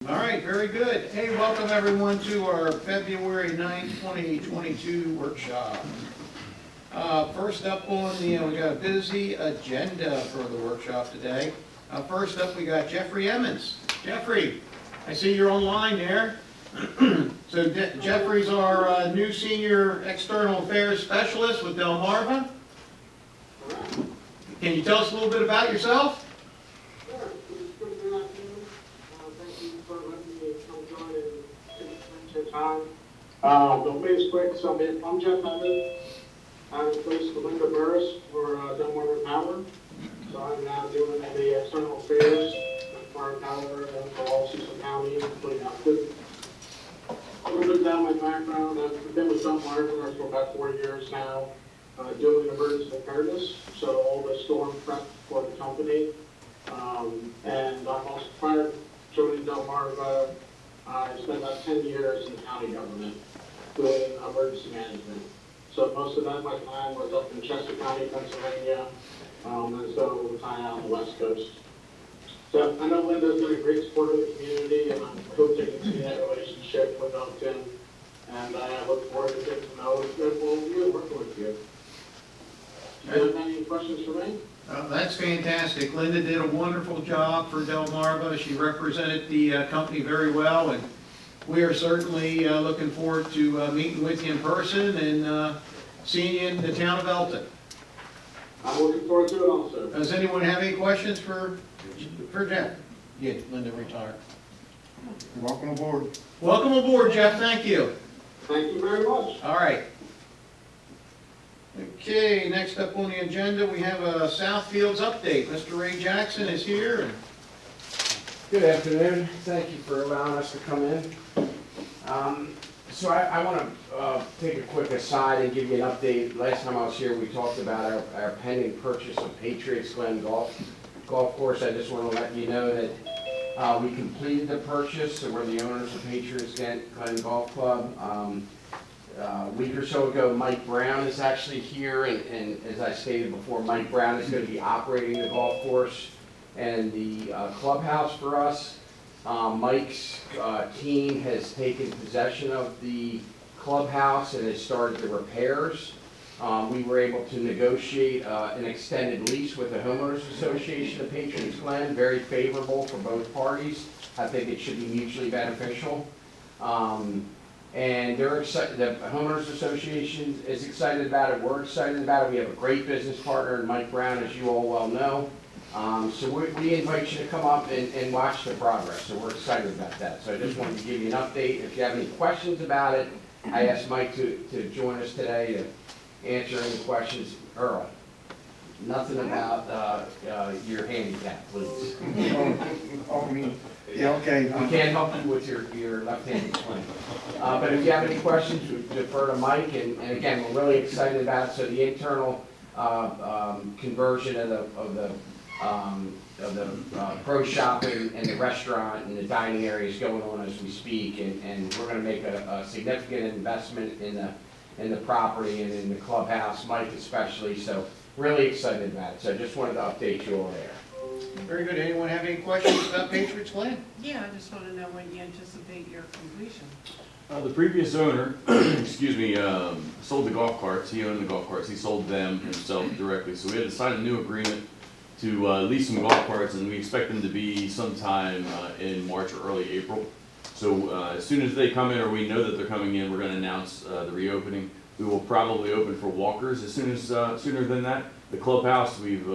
All right, very good. Hey, welcome everyone to our February 9th, 2022 workshop. First up on the, we got a busy agenda for the workshop today. First up, we got Jeffrey Emmons. Jeffrey, I see you're online there. So Jeffrey's our new Senior External Affairs Specialist with Delmarva. Can you tell us a little bit about yourself? Sure. Good afternoon. Thank you for letting me come join and spend your time. The way is quick. So I'm Jeff Emmons. I replaced Linda Burris for Delmarva Power. So I'm now doing the external affairs for Power and for all Cecil County, including Elkton. A little bit about my background. I've been with Delmarva for about 4 years now, doing emergency preparedness, so all the storm prep for the company. And I'm also, prior to joining Delmarva, I spent about 10 years in the county government doing emergency management. So most of that, my time was up in Chester County, Pennsylvania, and so kind of out on the West Coast. So I know Linda's been a great support of the community, and I'm hoping to continue that relationship with Elkton. And I look forward to getting to know you, working with you. Do you have any questions for me? That's fantastic. Linda did a wonderful job for Delmarva. She represented the company very well, and we are certainly looking forward to meeting with you in person and seeing you in the town of Elkton. I'm looking forward to it also. Does anyone have any questions for Jeff? Yeah, Linda retired. Welcome aboard. Welcome aboard, Jeff. Thank you. Thank you very much. All right. Okay, next up on the agenda, we have a Southfields update. Mr. Ray Jackson is here. Good afternoon. Thank you for allowing us to come in. So I want to take a quick aside and give you an update. Last time I was here, we talked about our pending purchase of Patriots Glen Golf Course. I just want to let you know that we completed the purchase, so we're the owners of Patriots Glen Golf Club. A week or so ago, Mike Brown is actually here, and as I stated before, Mike Brown is going to be operating the golf course and the clubhouse for us. Mike's team has taken possession of the clubhouse and has started the repairs. We were able to negotiate an extended lease with the Homeowners Association of Patriots Glen, very favorable for both parties. I think it should be mutually beneficial. And they're excited. The Homeowners Association is excited about it. We're excited about it. We have a great business partner in Mike Brown, as you all well know. So we invite you to come up and watch the progress. So we're excited about that. So I just wanted to give you an update. If you have any questions about it, I asked Mike to join us today to answer any questions. Earl, nothing about your handicap, please. Yeah, okay. We can't help you with your left-handed swing. But if you have any questions, we defer to Mike. And again, we're really excited about it. So the internal conversion of the pro shop and the restaurant and the dining area is going on as we speak. And we're going to make a significant investment in the property and in the clubhouse, Mike especially. So really excited about it. So I just wanted to update you all there. Very good. Anyone have any questions about Patriots Glen? Yeah, I just want to know when you anticipate your completion. The previous owner, excuse me, sold the golf carts. He owned the golf carts. He sold them himself directly. So we had to sign a new agreement to lease some golf carts, and we expect them to be sometime in March or early April. So as soon as they come in, or we know that they're coming in, we're going to announce the reopening. We will probably open for walkers as soon as sooner than that. The clubhouse, we've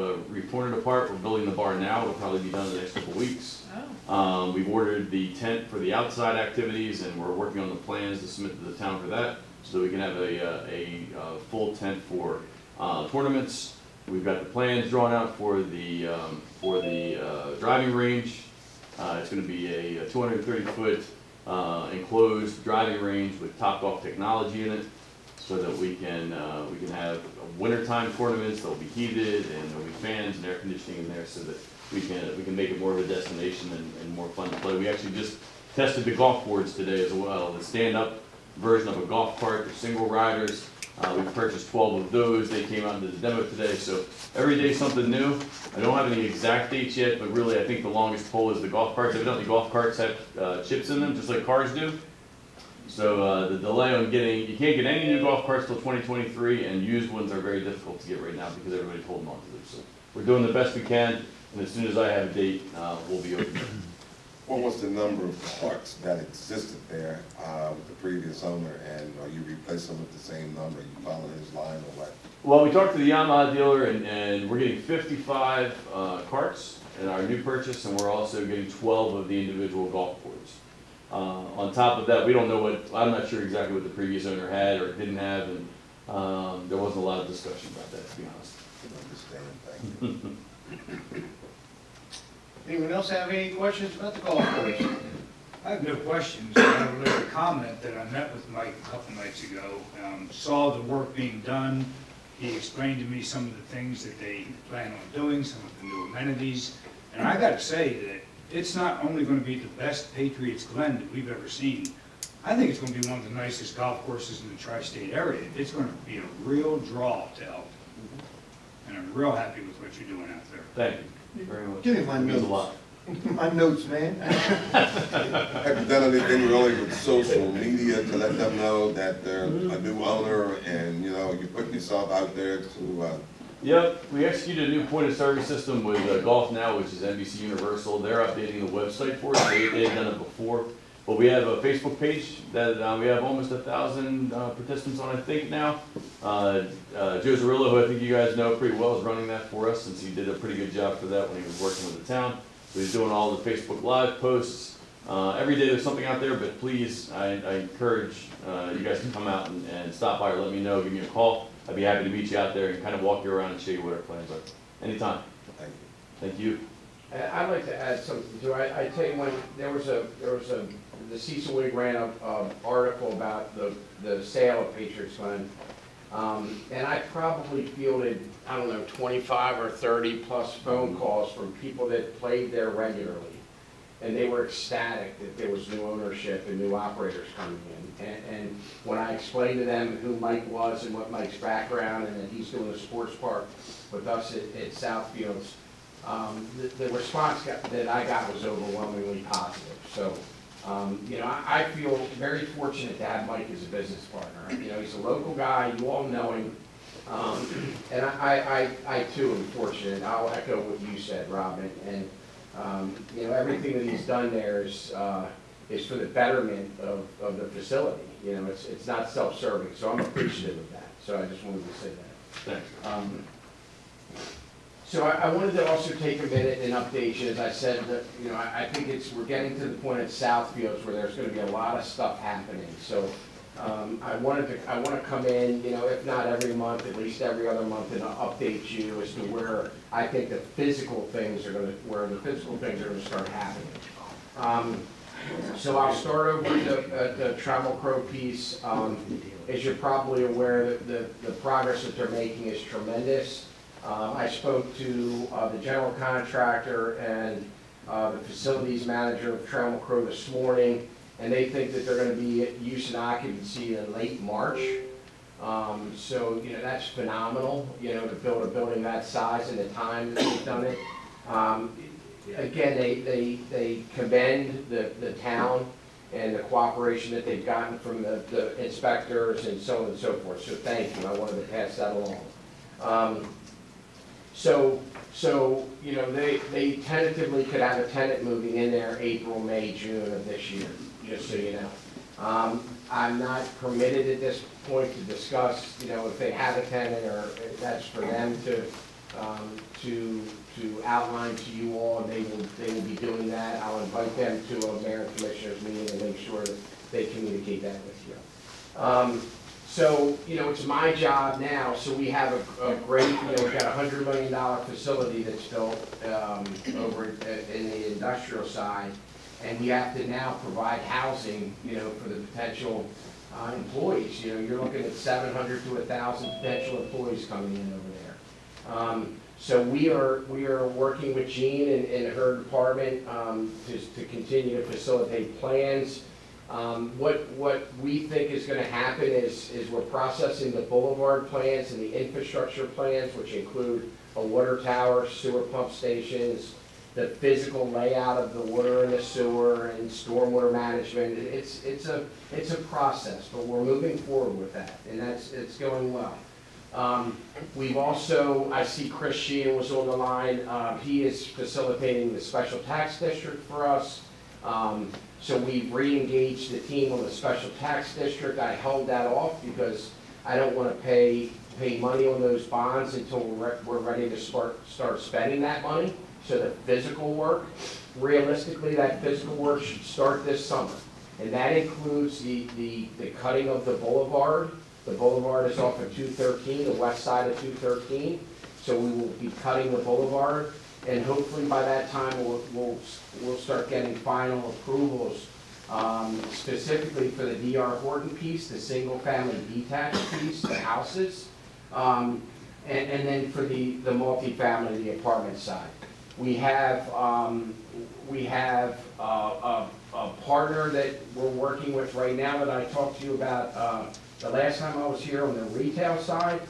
torn it apart. We're building the bar now. It'll probably be done in the next couple of weeks. Oh. We've ordered the tent for the outside activities, and we're working on the plans to submit to the town for that, so we can have a full tent for tournaments. We've got the plans drawn out for the driving range. It's going to be a 230-foot enclosed driving range with Topgolf technology in it, so that we can have wintertime tournaments. They'll be heated, and there'll be fans and air conditioning in there, so that we can make it more of a destination and more fun to play. We actually just tested the golf boards today as well. The stand-up version of a golf cart, they're single riders. We've purchased 12 of those. They came out into the demo today, so every day something new. I don't have any exact dates yet, but really I think the longest pull is the golf carts. Evidently golf carts have chips in them, just like cars do. So the delay on getting, you can't get any new golf carts till 2023, and used ones are very difficult to get right now because everybody's holding on to them. So we're doing the best we can, and as soon as I have a date, we'll be open. What was the number of carts that existed there with the previous owner, and are you replacing with the same number? You following his line or what? Well, we talked to the Yamaha dealer, and we're getting 55 carts in our new purchase, and we're also getting 12 of the individual golf boards. On top of that, we don't know what, I'm not sure exactly what the previous owner had or didn't have, and there wasn't a lot of discussion about that, to be honest. I understand, thank you. Anyone else have any questions about the golf course? I have no questions. I have a little comment that I met with Mike a couple nights ago, saw the work being done. He explained to me some of the things that they plan on doing, some of the new amenities. And I gotta say that it's not only gonna be the best Patriots Glen that we've ever seen. I think it's gonna be one of the nicest golf courses in the tri-state area. It's gonna be a real draw to Elkton. And I'm real happy with what you're doing out there. Thank you very much. Give me my It means a notes. lot. My notes, man. Have you done anything really with social media to let them know that they're a new owner and, you know, you're putting yourself out there to, Yep, we executed a new point of service system with Golf Now, which is NBC Universal. They're updating the website for us. They had done it before. But we have a Facebook page that we have almost 1,000 participants on, I think, now. Joe Zarillo, who I think you guys know pretty well, is running that for us, since he did a pretty good job for that when he was working with the town. So he's doing all the Facebook Live posts. Every day there's something out there, but please, I encourage you guys to come out and stop by or let me know, give me a call. I'd be happy to meet you out there and kind of walk you around and show you what our plans are. Anytime. thank you. Thank you. I'd like to add something too. I tell you, when there was the Cecil Wig ran an article about the sale of Patriots Glen, and I probably fielded, I don't know, 25 or 30 plus phone calls from people that played there regularly, and they were ecstatic that there was new ownership and new operators coming in. And when I explained to them who Mike was and what Mike's background, and that he's doing a sports park with us at Southfields, the response that I got was overwhelmingly positive. So, you know, I feel very fortunate to have Mike as a business partner. You know, he's a local guy, you all know him, and I too am fortunate. I'll echo what you said, Robin, and you know, everything that he's done there is for the betterment of the facility. You know, it's not self-serving, so I'm appreciative of that. So I just wanted to say that. Thanks. So I wanted to also take a minute and update you. As I said, that, you know, I think we're getting to the point at Southfields where there's going to be a lot of stuff happening. So I want to come in, you know, if not every month, at least every other month, and update you as to where I think the physical things are going to start happening. So I'll start over the Trammell Crow piece. As you're probably aware, the progress that they're making is tremendous. I spoke to the general contractor and the facilities manager of Trammell Crow this morning, and they think that they're going to be at use and occupancy in late March. So, you know, that's phenomenal, you know, to build a building that size in the time that they've done it. Again, they commend the town and the cooperation that they've gotten from the inspectors and so on and so forth. So thank you. I wanted to pass that along. So you know, they tentatively could have a tenant moving in there April, May, June of this year, just so you know. I'm not permitted at this point to discuss, you know, if they have a tenant, or if that's for them to outline to you all, and they will be doing that. I'll invite them to a mayor and commissioners meeting and make sure that they communicate that with you. So, you know, it's my job now, so we have a great, you know, we've got a $100 million facility that's built over in the industrial side, and we have to now provide housing, you know, for the potential employees. You know, you're looking at 700 to 1,000 potential employees coming in over there. So we are working with Jean and her department to continue to facilitate plans What we think is gonna happen is we're processing the boulevard plans and the infrastructure plans, which include a water tower, sewer pump stations, the physical layout of the water and the sewer and stormwater management. It's a process, but we're moving forward with that, and it's going well. We've also, I see Chris Sheehan was on the line. He is facilitating the special tax district for us. So we've re-engaged the team on the special tax district. I held that off because I don't want to pay money on those bonds until we're ready to start spending that money. So the physical work, realistically, that physical work should start this summer. And that includes the cutting of the boulevard. The boulevard is off of 213, the west side of 213. So we will be cutting the boulevard. And hopefully by that time, we'll start getting final approvals, specifically for the D.R. Horton piece, the single-family detached piece, the houses, and then for the multifamily, the apartment side. We have a partner that we're working with right now that I talked to you about the last time I was here on the retail side.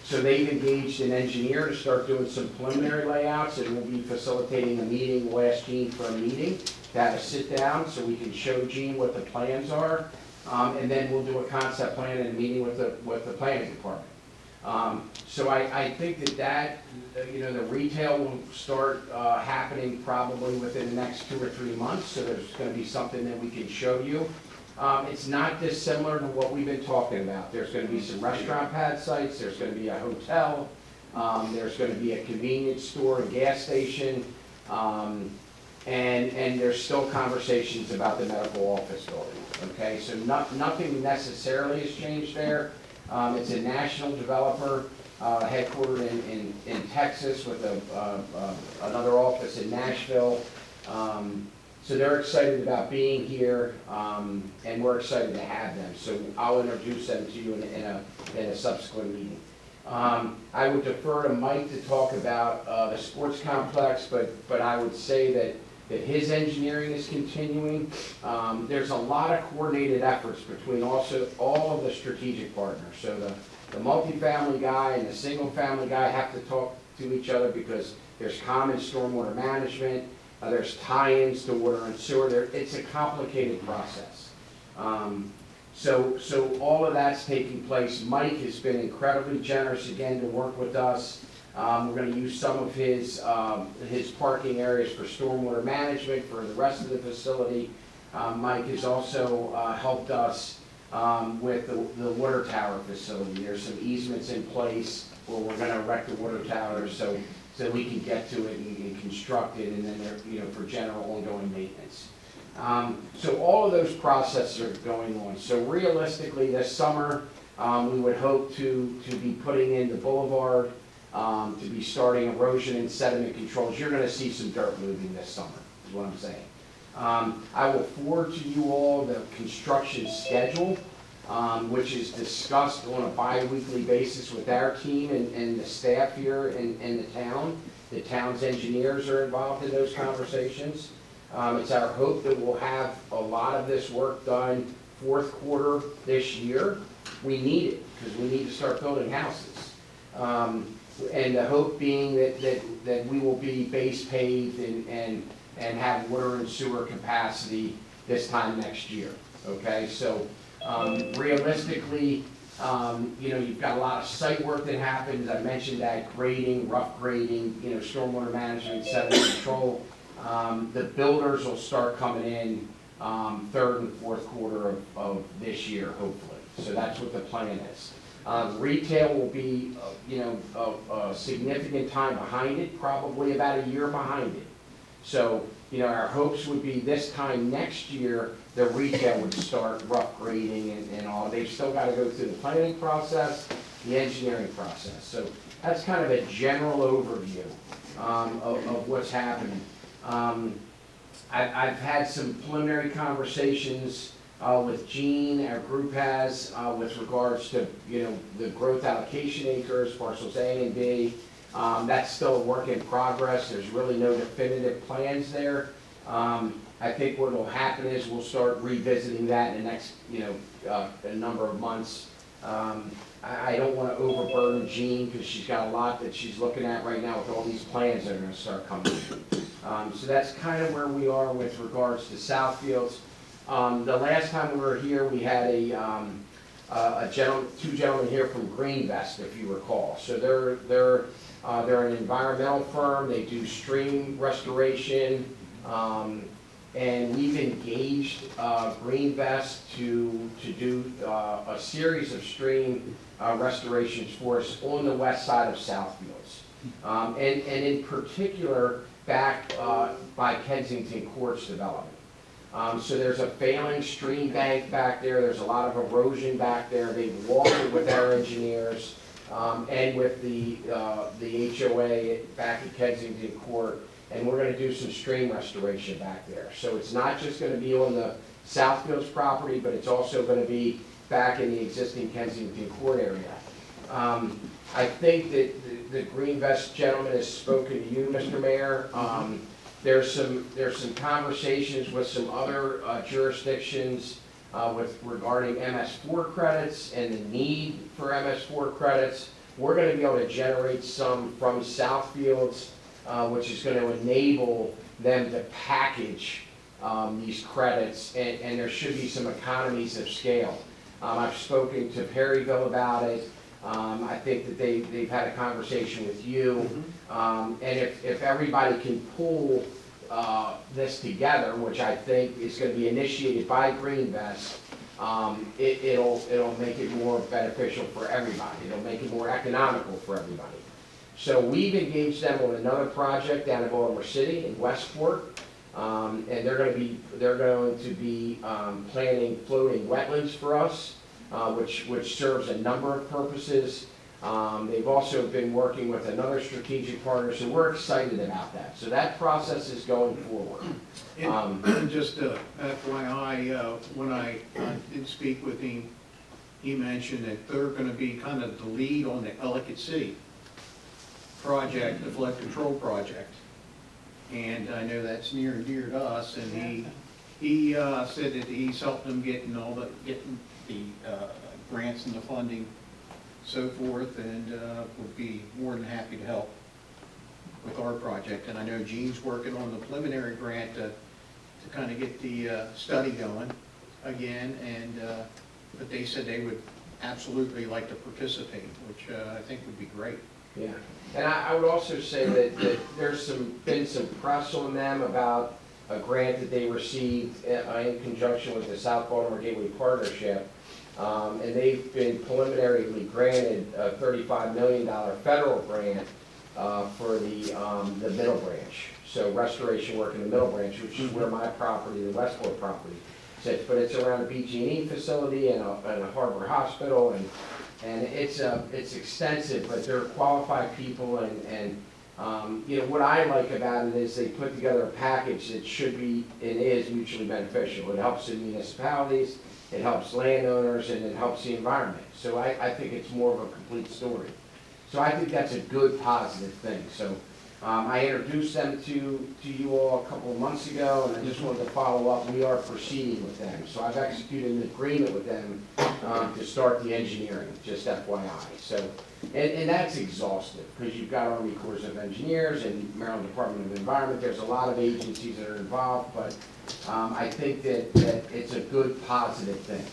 So they've engaged an engineer to start doing some preliminary layouts, and we'll be facilitating a meeting. We'll ask Gene for a meeting to have a sit down so we can show Gene what the plans are, and then we'll do a concept plan and a meeting with the planning department. So I think that the retail will start happening probably within the next 2 or 3 months. So there's going to be something that we can show you. It's not dissimilar to what we've been talking about. There's going to be some restaurant pad sites, there's going to be a hotel, there's going to be a convenience store and gas station, and there's still conversations about the medical office building, okay? So nothing necessarily has changed there. It's a national developer headquartered in Texas with another office in Nashville. So they're excited about being here, and we're excited to have them. So I'll introduce them to you in a subsequent meeting. I would defer to Mike to talk about the sports complex, but I would say that his engineering is continuing. There's a lot of coordinated efforts between also all of the strategic partners. So the multifamily guy and the single family guy have to talk to each other because there's common stormwater management. There's tie-ins to water and sewer. It's a complicated process. So all of that's taking place. Mike has been incredibly generous again to work with us. We're going to use some of his parking areas for stormwater management for the rest of the facility. Mike has also helped us with the water tower facility. There's some easements in place where we're going to erect the water tower so we can get to it and construct it, and then they're, for general ongoing maintenance. So all of those processes are going on. So realistically, this summer, we would hope to be putting in the boulevard, to be starting erosion and sediment controls. You're going to see some dirt moving this summer, is what I'm saying. I will forward to you all the construction schedule, which is discussed on a bi-weekly basis with our team and the staff here in the town. The town's engineers are involved in those conversations. It's our hope that we'll have a lot of this work done fourth quarter this year. We need it because we need to start building houses. And the hope being that we will be base paved and have water and sewer capacity this time next year. Okay, so realistically, you've got a lot of site work that happens. I mentioned that grading, rough grading, stormwater management, sediment control. The builders will start coming in third and fourth quarter of this year, hopefully. So that's what the plan is. Retail will be, a significant time behind it, probably about a year behind it. So, our hopes would be this time next year, the retail would start rough grading and all. They've still got to go through the planning process, the engineering process. So that's kind of a general overview of what's happening. I've had some preliminary conversations with Gene, our group has, with regards to, the growth allocation acres, parcels A and B. That's still a work in progress. There's really no definitive plans there. I think what will happen is we'll start revisiting that in the next, a number of months. I don't want to overburden Jean because she's got a lot that she's looking at right now with all these plans that are going to start coming. So that's kind of where we are with regards to Southfields. The last time we were here, we had two gentlemen here from Greenvest, if you recall. So they're an environmental firm. They do stream restoration, and we've engaged Greenvest to do a series of stream restorations for us on the west side of Southfields, and in particular back by Kensington Courts development. So there's a failing stream bank back there, there's a lot of erosion back there. They've walked it with our engineers and with the HOA back at Kensington Court, and we're gonna do some stream restoration back there. So it's not just gonna be on the Southfields property, but it's also gonna be back in the existing Kensington Court area. I think that the Greenvest gentleman has spoken to you, Mr. Mayor. There's some conversations with some other jurisdictions regarding MS4 credits and the need for MS4 credits. We're going to be able to generate some from Southfields, which is going to enable them to package these credits, and there should be some economies of scale. I've spoken to Perryville about it. I think that they've had a conversation with you. And if everybody can pull this together, which I think is going to be initiated by Greenvest, it'll make it more beneficial for everybody. It'll make it more economical for everybody. So we've engaged them on another project down in Baltimore City in Westport, and they're going to be planning floating wetlands for us, which serves a number of purposes. They've also been working with another strategic partner, so we're excited about that. So that process is going forward. And just FYI, when I did speak with him, he mentioned that they're going to be kind of the lead on the Ellicott City project, the flood control project. And I know that's near and dear to us, and he said that he's helped them getting the grants and the funding, so forth, and would be more than happy to help with our project. And I know Gene's working on the preliminary grant to kind of get the study going again, and but they said they would absolutely like to participate, which I think would be great. Yeah, and I would also say that there's been some press on them about a grant that they received in conjunction with the South Baltimore Gateway Partnership. And they've been preliminarily granted a $35 million federal grant for the Middle Branch. So restoration work in the Middle Branch, which is where my property, the Westport property, sits. But it's around a BG&E facility and a Harbor Hospital, and it's extensive, but they're qualified people, and what I like about it is they put together a package that should be and is mutually beneficial. It helps the municipalities, it helps landowners, and it helps the environment. So I think it's more of a complete story. So I think that's a good, positive thing. So I introduced them to you all a couple of months ago, and I just wanted to follow up. We are proceeding with them. So I've executed an agreement with them to start the engineering, just FYI. So, and that's exhaustive, because you've got Army Corps of Engineers and Maryland Department of Environment. There's a lot of agencies that are involved, but I think that it's a good, positive thing.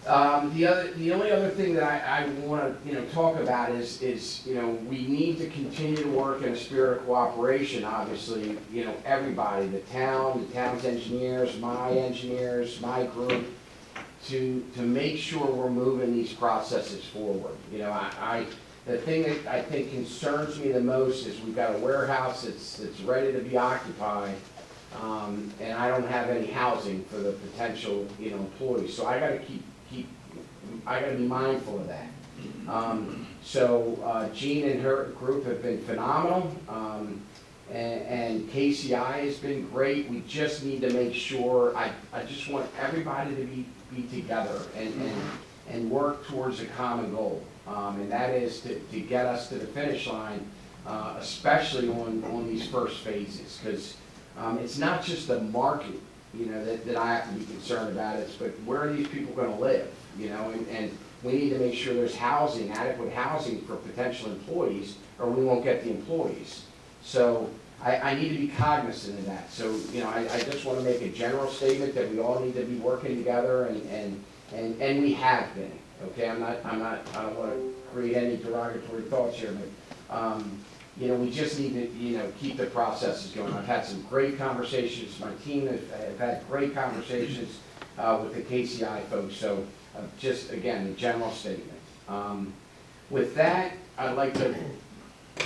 The only other thing that I want to talk about is we need to continue to work in a spirit of cooperation. Obviously, everybody, the town's engineers, my group, to make sure we're moving these processes forward. The thing that I think concerns me the most is we've got a warehouse that's ready to be occupied. And I don't have any housing for the potential, employees. So I got to I got to be mindful of that. Jean and her group have been phenomenal, and KCI has been great. We just need to make sure. I just want everybody to be together and work towards a common goal, and that is to get us to the finish line, especially on these first phases, because It's not just the market, you know, that I have to be concerned about, it's, but where are these people gonna live, you know? And we need to make sure there's housing, adequate housing for potential employees, or we won't get the employees. So I need to be cognizant of that. So, you know, I just wanna make a general statement that we all need to be working together, and we have been, okay? I don't wanna create any derogatory thoughts here, but, you know, we just need to, you know, keep the processes going. I've had some great conversations, my team have had great conversations with the KCI folks, so just, again, a general statement. With that, I'd like to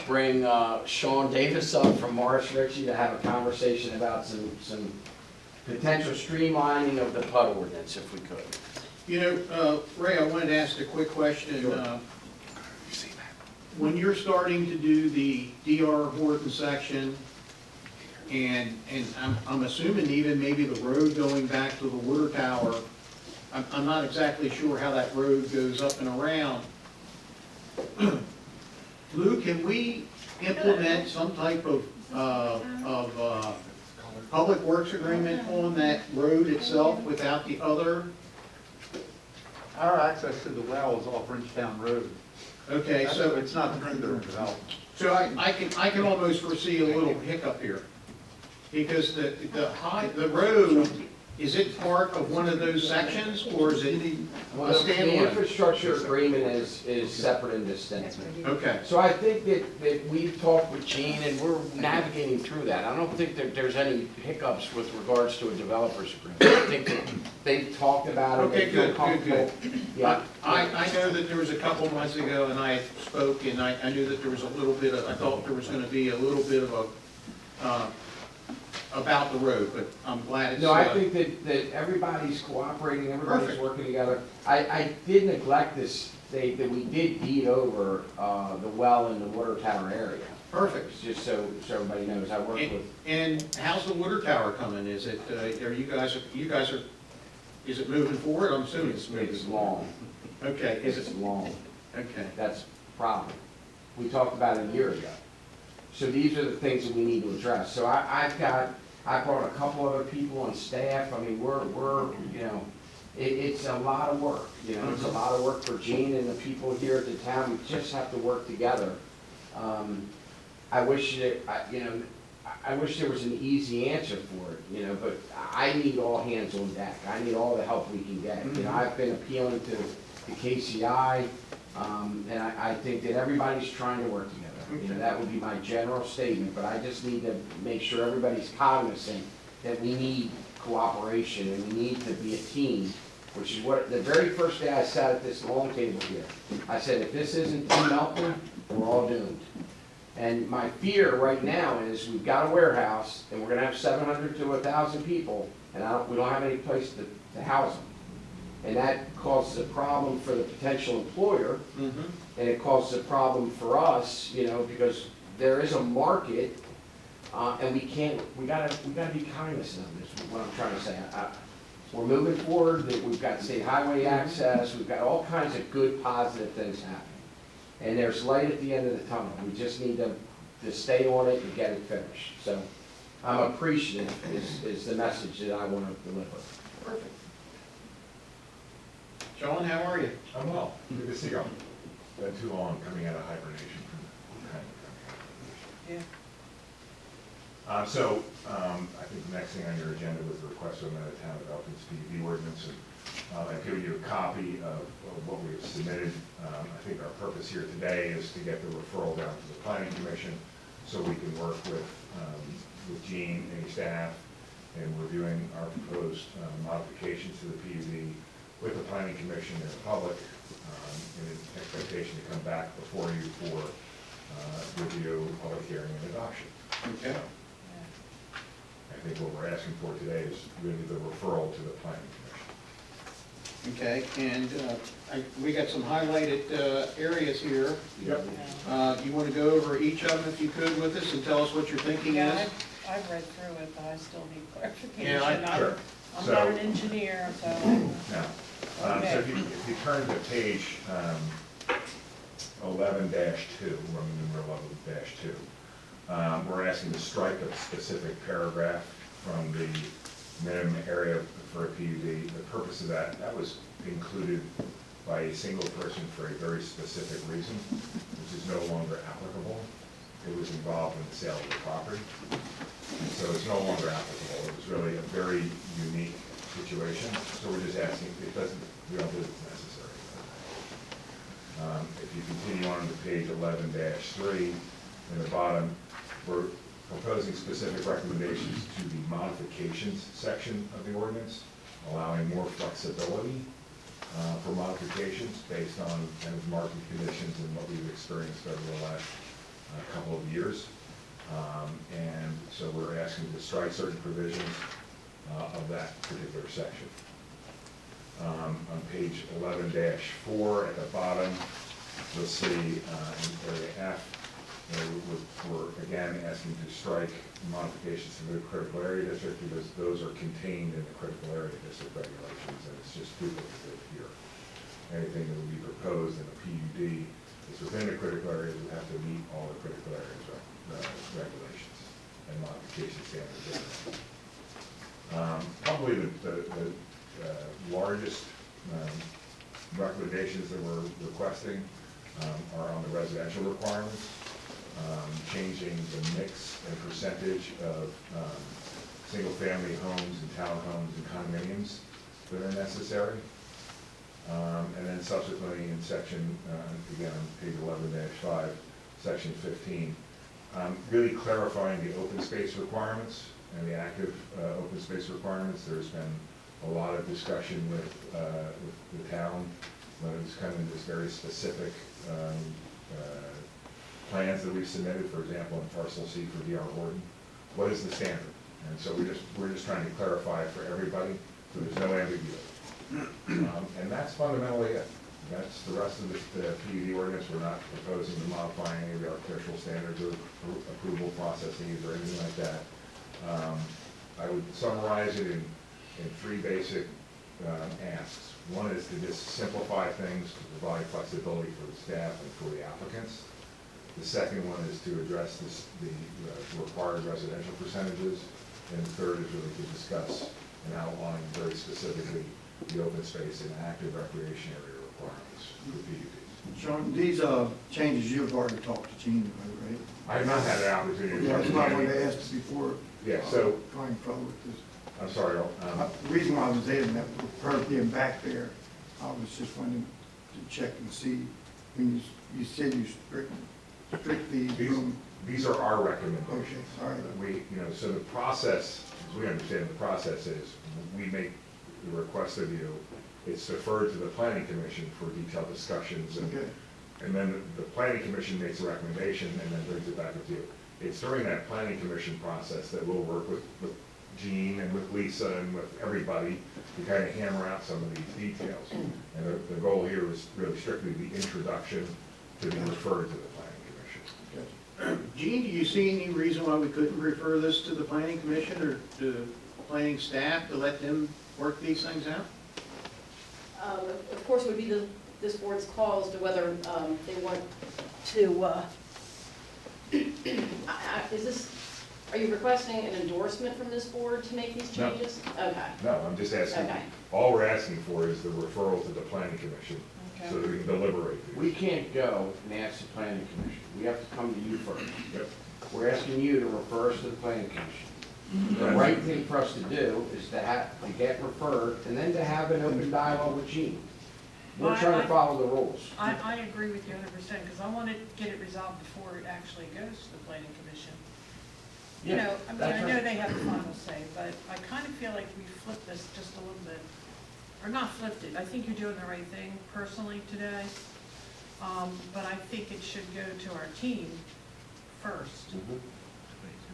bring Sean Davis up from Morris Ritchie to have a conversation about some potential streamlining of the PUD ordinance, if we could. You know, Ray, I wanted to ask a quick question. Sure. When you're starting to do the DR Horton section, and I'm assuming even maybe the road going back to the water tower, I'm not exactly sure how that road goes up and around. Lou, can we implement some type of public works agreement on that road itself without the other? Our access to the well is off Ridgetown Road. Okay, so It's not through their development. So I can almost foresee a little hiccup here, because the road, is it part of one of those sections, or is it a Well, the standalone? infrastructure agreement is separate and distinct. Okay, So I think that we've talked with Gene and we're navigating through that. I don't think that there's any hiccups with regards to a developer's agreement. I think that they've talked about it. Okay, they feel good. comfortable. Yeah. I know that there was a couple months ago, and I spoke, and I knew that there was a little bit of, I thought there was gonna be a little bit of a, about the road, but I'm glad it's. No, I think that everybody's cooperating, everybody's Perfect. working together. I did neglect this, that we did deed over the well in the water tower area. Perfect. Just so everybody knows, I worked with. And how's the water tower coming? Is it, are you guys are, is it moving forward? I'm assuming it's moving. It's long. Okay, is It's it, long. okay. That's the problem. We talked about it a year ago. So these are the things that we need to address. So I brought a couple other people on staff. I mean, we're, you know, it's a lot of work, you know, it's a lot of work for Gene and the people here at the town. We just have to work together. I wish that, you know, I wish there was an easy answer for it, you know, but I need all hands on deck. I need all the help we can get. You know, I've been appealing to the KCI, and I think that everybody's trying to work together. You know, that would be my general statement, but I just need to make sure everybody's cognizant that we need cooperation and we need to be a team, which is what, the very first day I sat at this long table here, I said, if this isn't Team Elkton, we're all doomed. And my fear right now is we've got a warehouse and we're gonna have 700 to 1,000 people, and we don't have any place to house them. And that causes a problem for the potential employer, and it causes a problem for us, you know, because there is a market, and we gotta be cognizant of this, is what I'm trying to say. We're moving forward, that we've got state highway access, we've got all kinds of good, positive things happening. And there's light at the end of the tunnel. We just need to stay on it and get it finished. So I'm appreciative is the message that I want to deliver. Perfect. John, how are you? I'm well. Good to see you. Been too long coming out of hibernation. Yeah. I think the next thing on your agenda was the request of the town of Elkton's PUD ordinance. And I've given you a copy of what we have submitted. I think our purpose here today is to get the referral down to the planning commission so we can work with Gene and his staff in reviewing our proposed modifications to the PUD with the planning commission and the public, in an expectation to come back before you for review, public hearing, and adoption. Okay. I think what we're asking for today is really the referral to the planning commission. Okay, and we got some highlighted areas here. Yep. You want to go over each of them if you could with us and tell us what your thinking Yeah, is? I've read through it, but I still need clarification. Yeah, Sure. I'm So- not an engineer, so. Now, so if you turn to page 11-2, Roman numeral 11-2, We're asking to strike a specific paragraph from the minimum area for a PUD. The purpose of that was included by a single person for a very specific reason, which is no longer applicable. It was involved in the sale of the property. And so it's no longer applicable. It was really a very unique situation. So we're just asking, we don't believe it's necessary. If you continue on to page 11-3, in the bottom, we're proposing specific recommendations to the modifications section of the ordinance, allowing more flexibility for modifications based on kind of market conditions and what we've experienced over the last couple of years. And so we're asking to strike certain provisions of that particular section. On page 11-4 at the bottom, you'll see in area F, we're again asking to strike modifications to the critical area district because those are contained in the critical area district regulations, and it's just duplicative here. Anything that would be proposed in a PUD is within the critical area would have to meet all the critical areas regulations and modification standards. Probably the largest recommendations that we're requesting are on the residential requirements, changing the mix and percentage of single-family homes and townhomes and condominiums that are necessary. And then subsequently in section, again on page 11-5, section 15, really clarifying the open space requirements and the active open space requirements. There's been a lot of discussion with the town when it's come in this very specific plans that we've submitted, for example, in parcel C for DR Horton. What is the standard? And so we're just trying to clarify it for everybody so there's no ambiguity. And that's fundamentally it. That's the rest of the PUD ordinance. We're not proposing to modify any of the architectural standards or approval processes or anything like that. I would summarize it in three basic asks. One is to just simplify things to provide flexibility for the staff and for the applicants. The second one is to address the required residential percentages. And the third is really to discuss and outline very specifically the open space and active recreation area requirements for PUDs. Sean, these changes you've already talked to Gene about, right? I have not had an opportunity. Yeah, that's why I wanted to ask this before. Yeah, so, Trying to follow with this. I'm sorry. The reason why I was there, that her being back there, I was just wanting to check and see, when you said you strictly. These are our recommendations. Okay, all right. So the process, as we understand the process is, we make the request of you, it's deferred to the planning commission for detailed discussions, and then the planning commission makes a recommendation and then brings it back to you. It's during that planning commission process that we'll work with Gene and with Lisa and with everybody to kind of hammer out some of these details. And the goal here is really strictly the introduction to be referred to the planning commission. Gene, do you see any reason why we couldn't refer this to the planning commission or to planning staff to let them work these things out? Of course, it would be this board's call as to whether they want to, are you requesting an endorsement from this board to make these No. changes? Okay. No, I'm just asking, Okay. all we're asking for is the referral to the planning commission Okay. so that we can deliberate. these. We can't go and ask the planning commission. We have to come to you first. Yep. We're asking you to refer us to the planning commission. The right thing for us to do is to get referred and then to have an open dialogue with Gene. We're trying to follow the rules. I agree with you 100%, because I want to get it resolved before it actually goes to the planning commission. You Yeah, know, I that's know right. they have the final say, but I kind of feel like we flipped this just a little bit, or not flipped it. I think you're doing the right thing personally today, but I think it should go to our team first,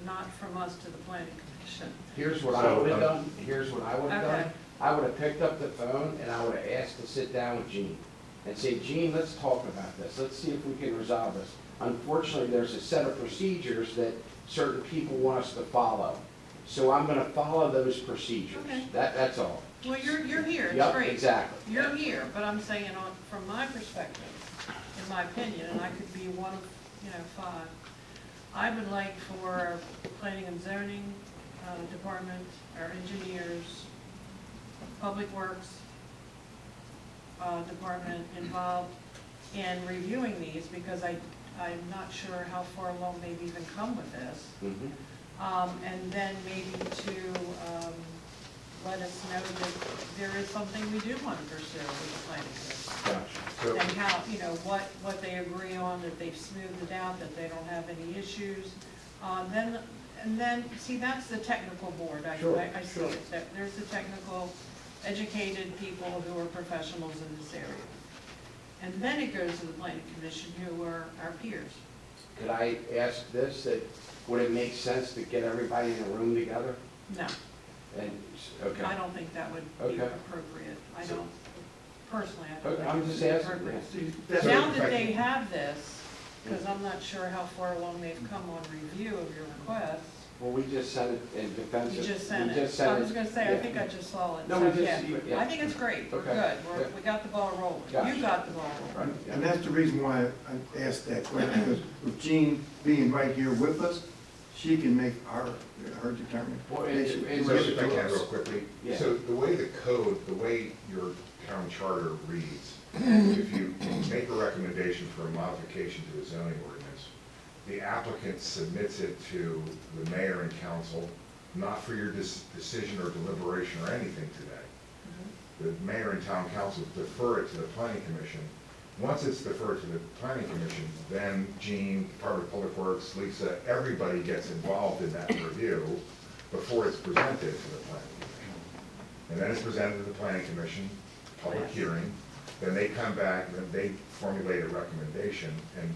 not from us to the planning commission. Here's what I would have done, here's what I would have Okay. done. I would have picked up the phone and I would have asked to sit down with Gene and say, Gene, let's talk about this. Let's see if we can resolve this. Unfortunately, there's a set of procedures that certain people want us to follow. So I'm gonna follow those procedures. Okay. That's all. Well, you're here, it's Yep, great. exactly. You're here, but I'm saying from my perspective, in my opinion, and I could be one of, 5, I would like for our planning and zoning department, our engineers, public works department involved in reviewing these, because I'm not sure how far along they've even come with this. And then maybe to let us know that there is something we do want to pursue with the planning commission. And how, you know, what they agree on, that they've smoothed it out, that they don't have any issues. And then, see, that's the technical board. I see it. There's the technical, educated people who are professionals in this area. And then it goes to the planning commission, who are our peers. Could I ask this, that would it make sense to get everybody in a room together? No, And, okay. I don't think that would be Okay. appropriate. I don't, personally, I don't Okay, think I'm it would just be asking. appropriate. That's Now what- that they have this, because I'm not sure how far along they've come on review of your requests. Well, we just sent it in defense You of. just sent we it. just sent I was gonna say, I yeah. think I just saw it. No, So, we just, yeah. I think it's great. We're Okay. good. Yeah. We got the ball rolling. Gotcha. You got the ball rolling. Right. And that's the reason why I asked that question, because with Jean being right here with us, she can make her Well, determination. it's- Just if I can real quickly, Yeah. so the way the code, the way your town charter reads, if you make a recommendation for a modification to a zoning ordinance, the applicant submits it to the mayor and council, not for your decision or deliberation or anything today. The mayor and town council defer it to the planning commission. Once it's deferred to the planning commission, then Jean, Department of Public Works, Lisa, everybody gets involved in that review before it's presented to the planning commission. And then it's presented to the planning commission, public hearing, then they come back, and then they formulate a recommendation and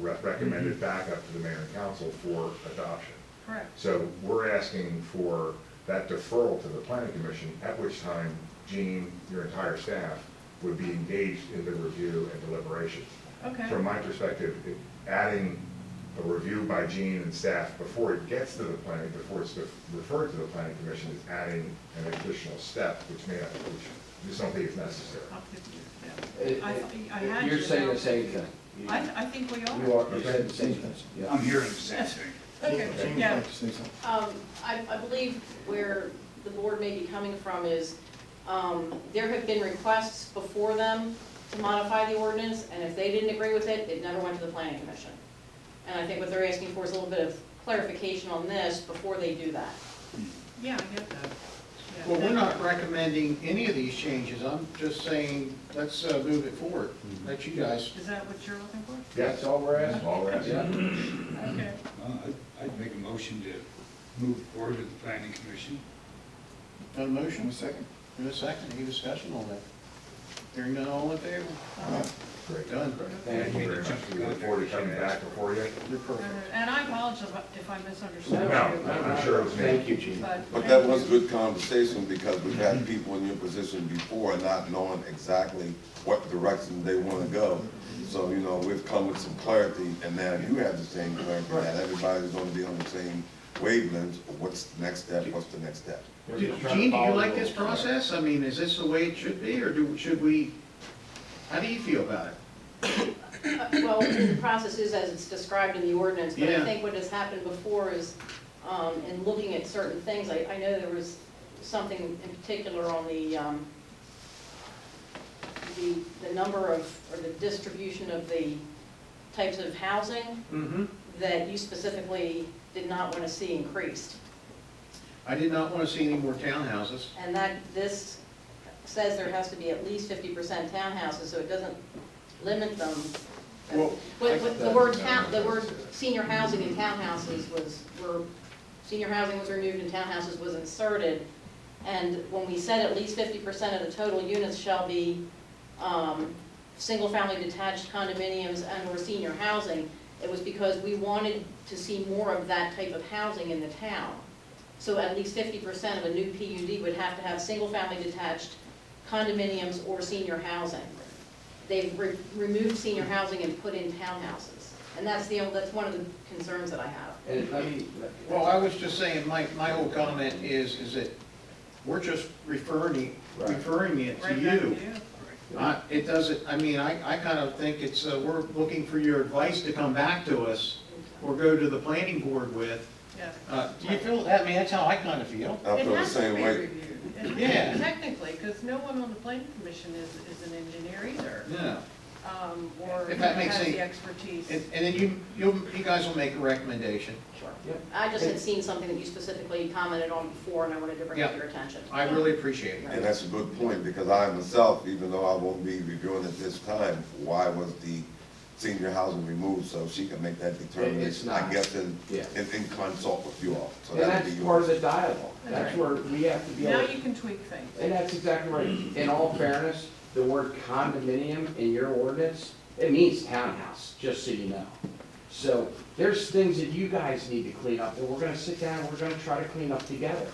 recommend it back up to the mayor and council for adoption. Correct. So we're asking for that deferral to the planning commission, at which time Jean, your entire staff, would be engaged in the review and deliberation. Okay. From my perspective, adding a review by Jean and staff before it gets to the planning, before it's referred to the planning commission, is adding an additional step, which may not, which I just don't think is necessary. I'll give you, yeah. I had You're you saying now. the same thing. I think we are. You are, you said the same thing. Yeah. I'm hearing the same Yes. thing. Okay, Jean would yeah. like to say something. I believe where the board may be coming from is, there have been requests before them to modify the ordinance, and if they didn't agree with it, it never went to the planning commission. And I think what they're asking for is a little bit of clarification on this before they do that. Yeah, I get that. Yeah. Well, we're not recommending any of these changes. I'm just saying, let's move it forward. Let you guys. Is that what you're looking for? That's all we're asking. That's all we're asking. Yeah. Okay. I'd make a motion to move forward with the planning commission. Got a motion? One second. In a second, any discussion on that? Hearing none, all in favor? Great. Done. Thank you very much. We look forward to coming back before you. You're perfect. And I apologize if I misunderstood No, you. I'm sure it was me. Thank you, Gene. But that was good conversation, because we've had people in your position before not knowing exactly what direction they want to go. So, you know, we've come with some clarity, and now you have the same clarity, that everybody's gonna be on the same wavelength. What's the next step, what's the next step? Gene, do you like this process? I mean, is this the way it should be, or should we, how do you feel about it? Well, the process is as it's described in the ordinance, but Yeah. I think what has happened before is, in looking at certain things, I know there was something in particular on the number of, or the distribution of the types of housing Mm-hmm. that you specifically did not want to see increased. I did not want to see any more townhouses. And that, this says there has to be at least 50% townhouses, so it doesn't limit them. Well, With the word senior housing and townhouses senior housing was removed and townhouses was inserted. And when we said at least 50% of the total units shall be single-family detached condominiums and/or senior housing, it was because we wanted to see more of that type of housing in the town. So at least 50% of a new PUD would have to have single-family detached condominiums or senior housing. They've removed senior housing and put in townhouses. And that's one of the concerns that I have. And let me. Well, I was just saying, my whole comment is that we're just referring it to Right back to you. It doesn't, I mean, I kind of think it's, we're looking for your advice to come back to us or go to the planning board with. Yeah. Do you feel that? I mean, that's how I kind of feel. I It feel the has to same be way. reviewed. It Yeah. has to, technically, because no one on the planning commission is an engineer either, Yeah. or If that makes has sense. the expertise. And then you guys will make a recommendation. Sure. Yep. I just had seen something that you specifically commented on before, and I wanted to bring it to Yeah. your attention. I really appreciate it. And that's a good point, because I myself, even though I won't be reviewing it this time, why was the senior housing removed, so she can make that determination, I not. guess, in Yeah. consult with you all. So And that'd that's be part of yours. the dialogue. That's That's right. where we have to be Now able, you can tweak things. and that's exactly right. In all fairness, the word condominium in your ordinance, it means townhouse, just so you know. So there's things that you guys need to clean up, and we're gonna sit down, and we're gonna try to clean up together.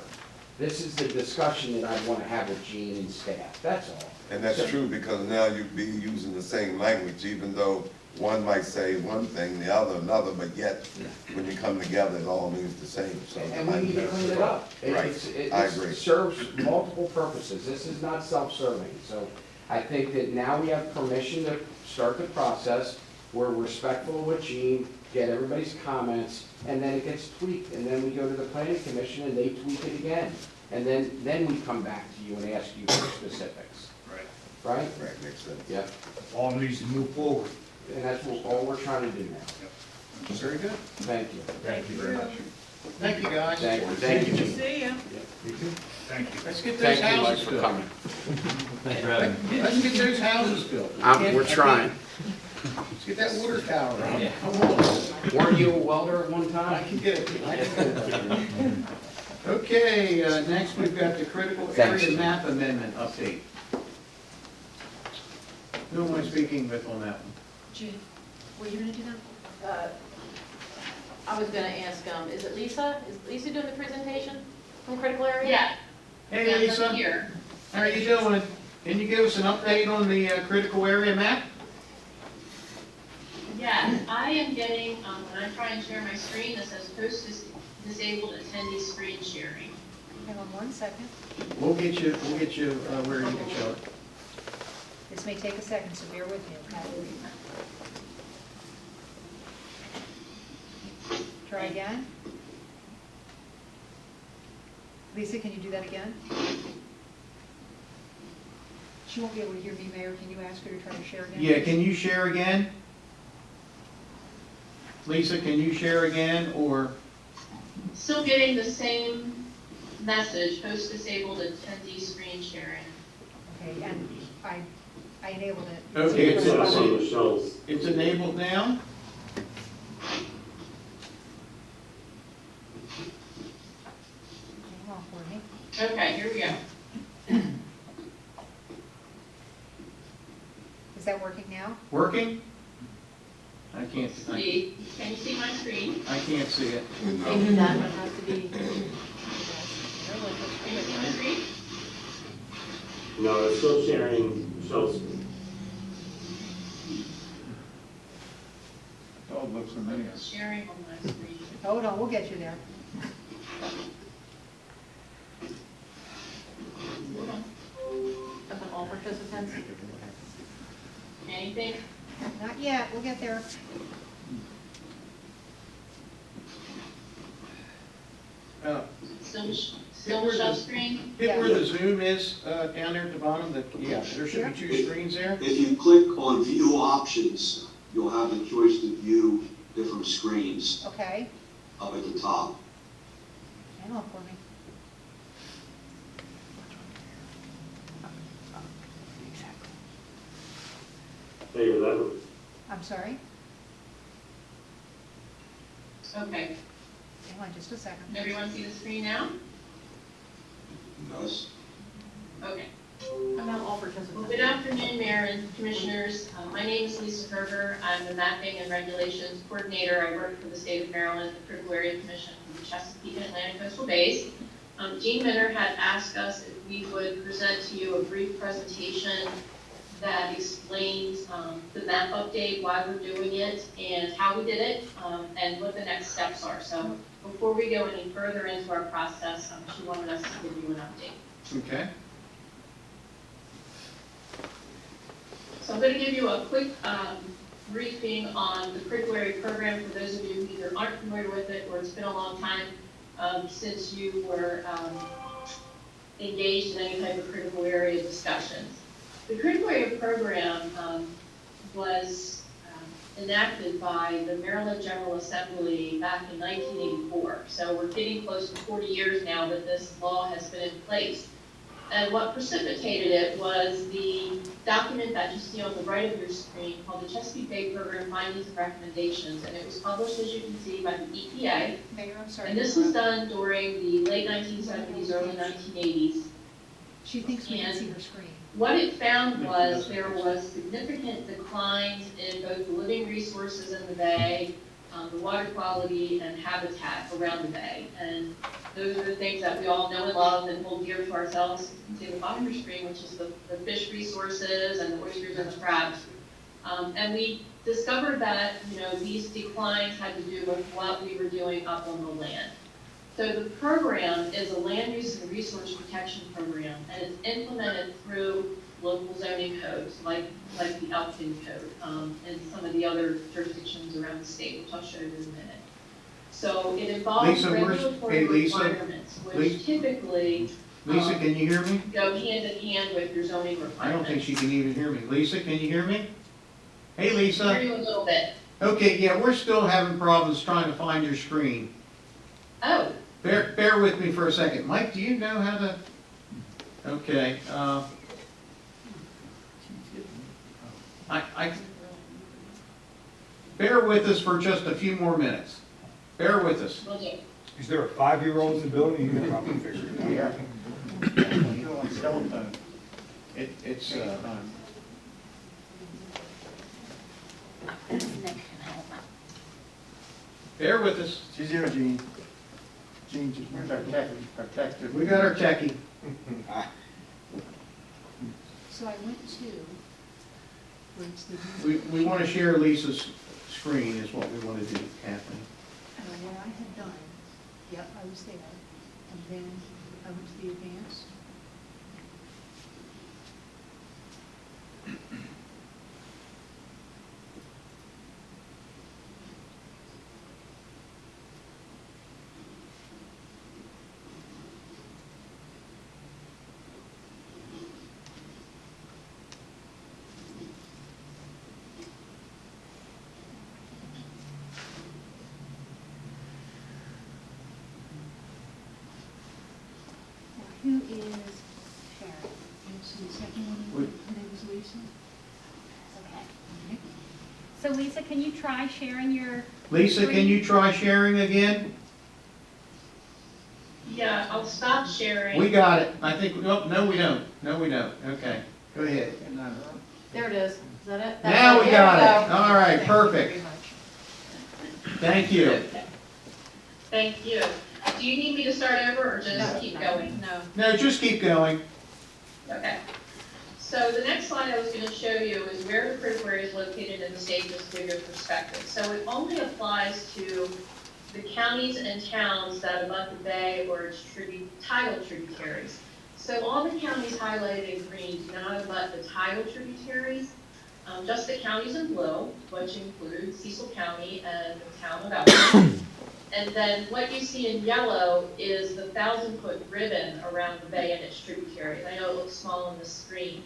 This is the discussion that I wanna have with Gene and staff, that's all. And that's So- true, because now you'd be using the same language, even though one might say one thing, the other another, but yet, when you come together, it all means the same, so. And we need to clean it up. Right. It I agree. serves multiple purposes. This is not self-serving. So I think that now we have permission to start the process. We're respectful with Gene, get everybody's comments, and then it gets tweaked. And then we go to the planning commission and they tweak it again. And then we come back to you and ask you for specifics, Right. right? Right, makes sense. Yep. All needs to move forward. And that's all we're trying to do now. Very good. Thank you. Thank you very much. Thank you, guys. Thank you, Good to Gene. see ya. Thank you. Let's get those Thank you, Mike, houses for built. coming. Thanks for having me. Let's get those houses built. We're trying. Let's get that water tower up. Come on. Weren't you a welder at one I time? can get it. I can get it. Okay, next we've got the critical Thanks. area map amendment update. Who am I speaking with on that one? Gene, were you gonna do that? I was gonna ask, is it Lisa? Is Lisa doing the presentation from critical area? Yeah. Hey, yeah, Lisa. I'm here. How are you doing? Can you give us an update on the critical area map? Yeah, I am getting, when I try and share my screen, it says disabled attendee screen sharing. Hang on one second. We'll get you where you can show it. This may take a second, so bear with me, okay? Try again. Lisa, can you do that again? She won't be able to hear me, Mayor. Can you ask her to try to share again? Yeah, can you share again? Lisa, can you share again, or? Still getting the same message, host disabled attendee screen sharing. Okay, and I enabled it. Okay, shelves. it's enabled now? Hang on for me. Okay, here we go. Is that working now? Working? I Can you see my screen? I can't see it. Maybe that would have to be, Can you see my screen? No, it's still sharing shelves. Oh, it looks familiar. It's sharing on my screen. Hold on, we'll get you there. of all participants. Anything? Not yet, we'll get there. Still shell screen? Hit where the zoom is, down there at the bottom, yeah, there should be two screens there. If you click on View Options, you'll have the choice to view different screens Okay, up at the top. hang on for me. Hey, that I'm sorry, Okay, hang on just a second. everyone see the screen now? Yes. Okay. About all Well, participants. good afternoon, Mayor and Commissioners. My name is Lisa Herger. I'm the Mapping and Regulations Coordinator. I work for the State of Maryland, the Critical Area Commission for the Chesapeake and Atlantic Coastal Bays. Gene Minner had asked us if we would present to you a brief presentation that explains the map update, why we're doing it, and how we did it, and what the next steps are. So before we go any further into our process, she wanted us to give you an update. Okay. So I'm going to give you a quick briefing on the critical area program for those of you who either aren't familiar with it or it's been a long time since you were engaged in any type of critical area discussions. The critical area program was enacted by the Maryland General Assembly back in 1984. So we're getting close to 40 years now that this law has been in place. And what precipitated it was the document that you see on the right of your screen called the Chesapeake Bay Program Findings and Recommendations. And it was published, as you can see, by the EPA. Mayor, I'm sorry. And this was done during the late 1970s, early 1980s. She thinks we can see her screen. What it found was there was significant declines in both the living resources in the bay, the water quality, and habitat around the bay. And those are the things that we all know and love and hold dear to ourselves. You can see the bottom of your screen, which is the fish resources and the oysters and the crabs. And we discovered that, these declines had to do with what we were doing up on the land. So the program is a land use and resource protection program, and it's implemented through local zoning codes, like the Elkton code, and some of the other jurisdictions around the state, which I'll show you in a minute. So it involves regulatory requirements, which typically Lisa, can you hear me? go hand in hand with your zoning requirements. I don't think she can even hear me. Lisa, can you hear me? Hey, Lisa. I hear you a little bit. Okay, yeah, we're still having problems trying to find your screen. Oh. Bear with me for a second. Mike, do you know how to? Okay. Bear with us for just a few more minutes. Bear with us. Will do. Is there a 5-year-old in the building? You can probably figure it out. Yeah. Telephone. It's bear with us. She's here, Gene. Gene, where's our techie? We got our techie. So I went to, where it's the, We want to share Lisa's screen is what we want to do, Kathleen. what I had done, yep, I was there, and then I went to the advanced. Who is Sharon? And the second one, her name is Lisa? Okay. So Lisa, can you try sharing your Lisa, screen? can you try sharing again? Yeah, I'll stop sharing. We got it. I think, oh, no, we don't. No, we don't. Okay, go ahead. There it is. Is that it? Now we There got it. go. All right, Thank you perfect. very much. Thank you. Okay. Thank you. Do you need me to start over or just keep going? No. No, just keep going. Okay. So the next slide I was going to show you is where the critical area is located in the state, just to give you a perspective. So it only applies to the counties and towns that abut the bay or its tidal tributaries. So all the counties highlighted in green do not abut the tidal tributaries, just the counties in blue, which include Cecil County and the town of Elkton. And then what you see in yellow is the 1,000-foot ribbon around the bay and its tributaries. I know it looks small on the screen,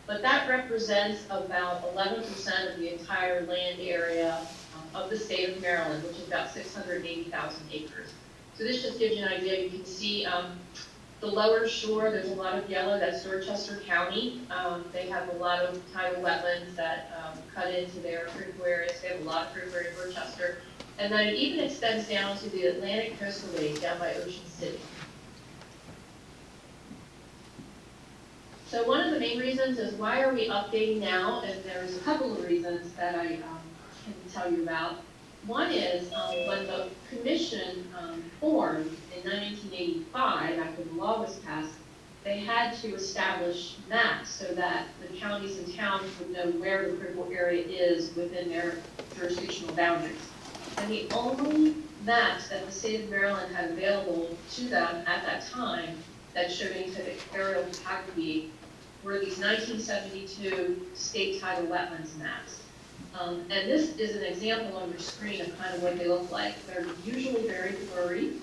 but that represents about 11% of the entire land area of the state of Maryland, which is about 680,000 acres. So this just gives you an idea. You can see the lower shore, there's a lot of yellow, that's Dorchester County. They have a lot of tidal wetlands that cut into their critical areas. They have a lot of critical area in Dorchester. And then it even extends down to the Atlantic coastal ways down by Ocean City. So one of the main reasons is why are we updating now? And there's a couple of reasons that I can tell you about. One is when the commission formed in 1985, after the law was passed, they had to establish maps so that the counties and towns would know where the critical area is within their jurisdictional boundaries. And the only maps that the state of Maryland had available to them at that time that showed any type of aerial topography were these 1972 state tidal wetlands maps. And this is an example on your screen of kind of what they look like. They're usually very blurry,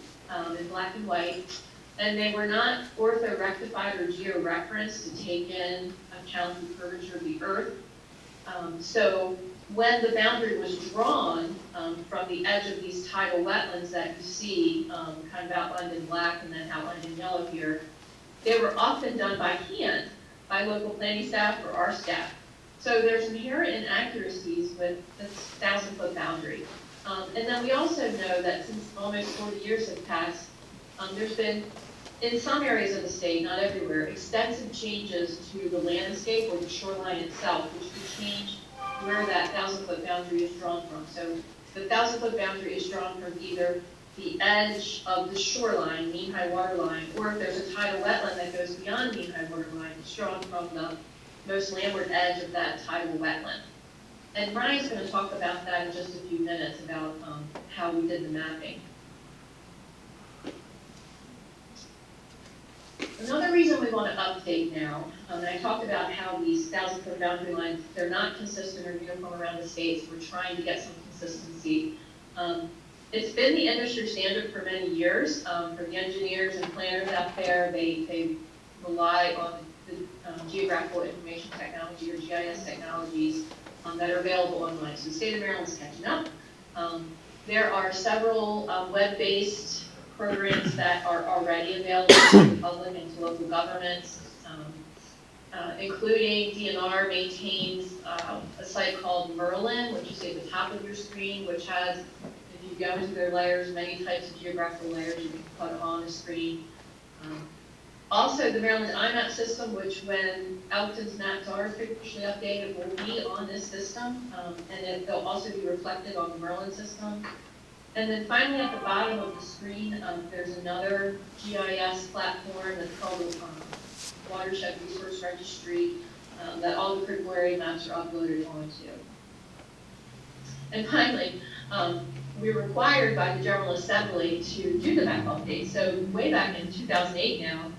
in black and white, and they were not ortho-rectified or georeferenced to take in account the curvature of the earth. So when the boundary was drawn from the edge of these tidal wetlands that you see kind of outlined in black and then outlined in yellow here, they were often done by hand by local planning staff or our staff. So there's inherent inaccuracies with this 1,000-foot boundary. And then we also know that since almost 40 years have passed, there's been, in some areas of the state, not everywhere, extensive changes to the landscape or the shoreline itself, which could change where that 1,000-foot boundary is drawn from. So the 1,000-foot boundary is drawn from either the edge of the shoreline, mean high water line, or if there's a tidal wetland that goes beyond mean high water line, it's drawn from the most landward edge of that tidal wetland. And Brian's going to talk about that in just a few minutes, about how we did the mapping. Another reason we want to update now, and I talked about how these 1,000-foot boundary lines, they're not consistent or uniform around the states. We're trying to get some consistency. It's been the industry standard for many years. For the engineers and planners out there, they rely on the geographical information technology or GIS technologies that are available online. So the state of Maryland is catching up. There are several web-based programs that are already available to the public and to local governments, including DNR maintains a site called Merlin, which you see at the top of your screen, which has, if you go into their layers, many types of geographical layers you can put on the screen. Also, the Maryland IMAP system, which when Elkton's maps are officially updated, will be on this system, and they'll also be reflected on the Merlin system. And then finally, at the bottom of the screen, there's another GIS platform that's called the Watershed Resource Registry that all the critical area maps are uploaded onto. And finally, we were required by the General Assembly to do the map update. So way back in 2008 now,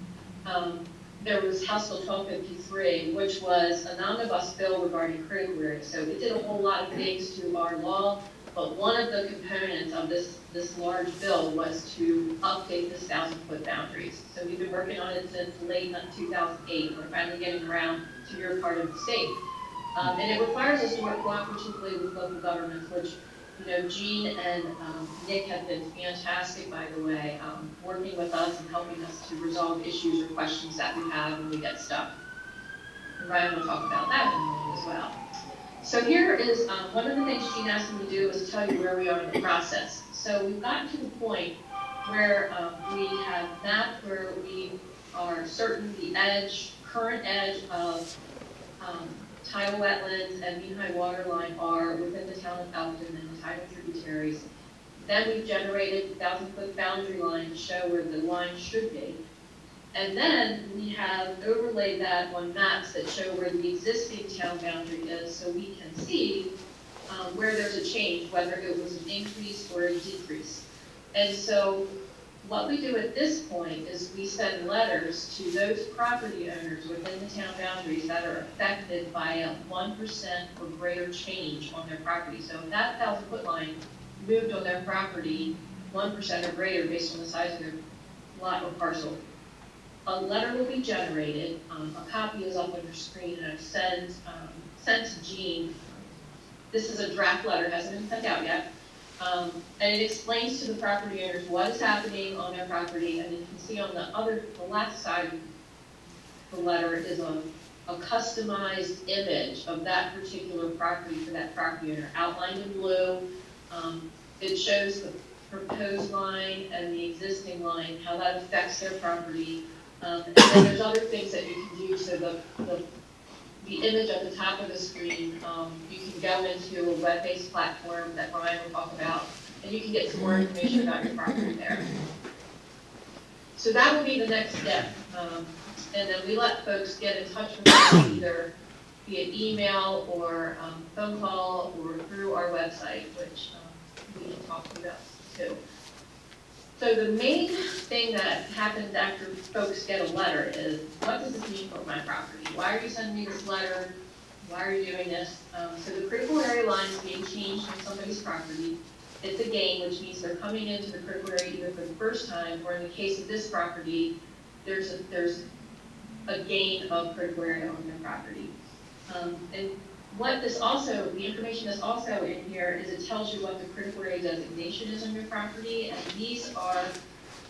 there was House Bill 1253, which was an omnibus bill regarding critical areas. So it did a whole lot of things to our law, but one of the components of this large bill was to update this 1,000-foot boundaries. So we've been working on it since late 2008. We're finally getting around to your part of the state. And it requires us to work cooperatively with local governments, which, you know, Jean and Nick have been fantastic, by the way, working with us and helping us to resolve issues or questions that we have when we get stuck. And Ryan will talk about that in a minute as well. So here is one of the things Jean asked me to do is tell you where we are in the process. So we've gotten to the point where we have mapped where we are certain the edge, current edge of tidal wetlands and mean high water line are within the town of Elkton and the tidal tributaries. Then we've generated 1,000-foot boundary line to show where the line should be. And then we have overlaid that on maps that show where the existing town boundary is, so we can see where there's a change, whether it was an increase or a decrease. And so what we do at this point is we send letters to those property owners within the town boundaries that are affected by a 1% or greater change on their property. So if that 1,000-foot line moved on their property 1% or greater based on the size of their lot or parcel, a letter will be generated. A copy is up on your screen, and I've sent to Jean. This is a draft letter, hasn't been sent out yet. And it explains to the property owners what is happening on their property, and you can see on the left side of the letter is a customized image of that particular property for that property owner, outlined in blue. It shows the proposed line and the existing line, how that affects their property. And then there's other things that you can do. So the image at the top of the screen, you can go into a web-based platform that Brian will talk about, and you can get some more information about your property there. So that will be the next step. And then we let folks get in touch with us either via email or phone call or through our website, which we can talk about too. So the main thing that happens after folks get a letter is, what does this mean for my property? Why are you sending me this letter? why are you doing this? So the critical area line is being changed on somebody's property. It's a gain, which means they're coming into the critical area either for the first time, or in the case of this property, there's a gain of critical area on their property. And what this also, the information that's also in here is it tells you what the critical area designation is on your property, and these are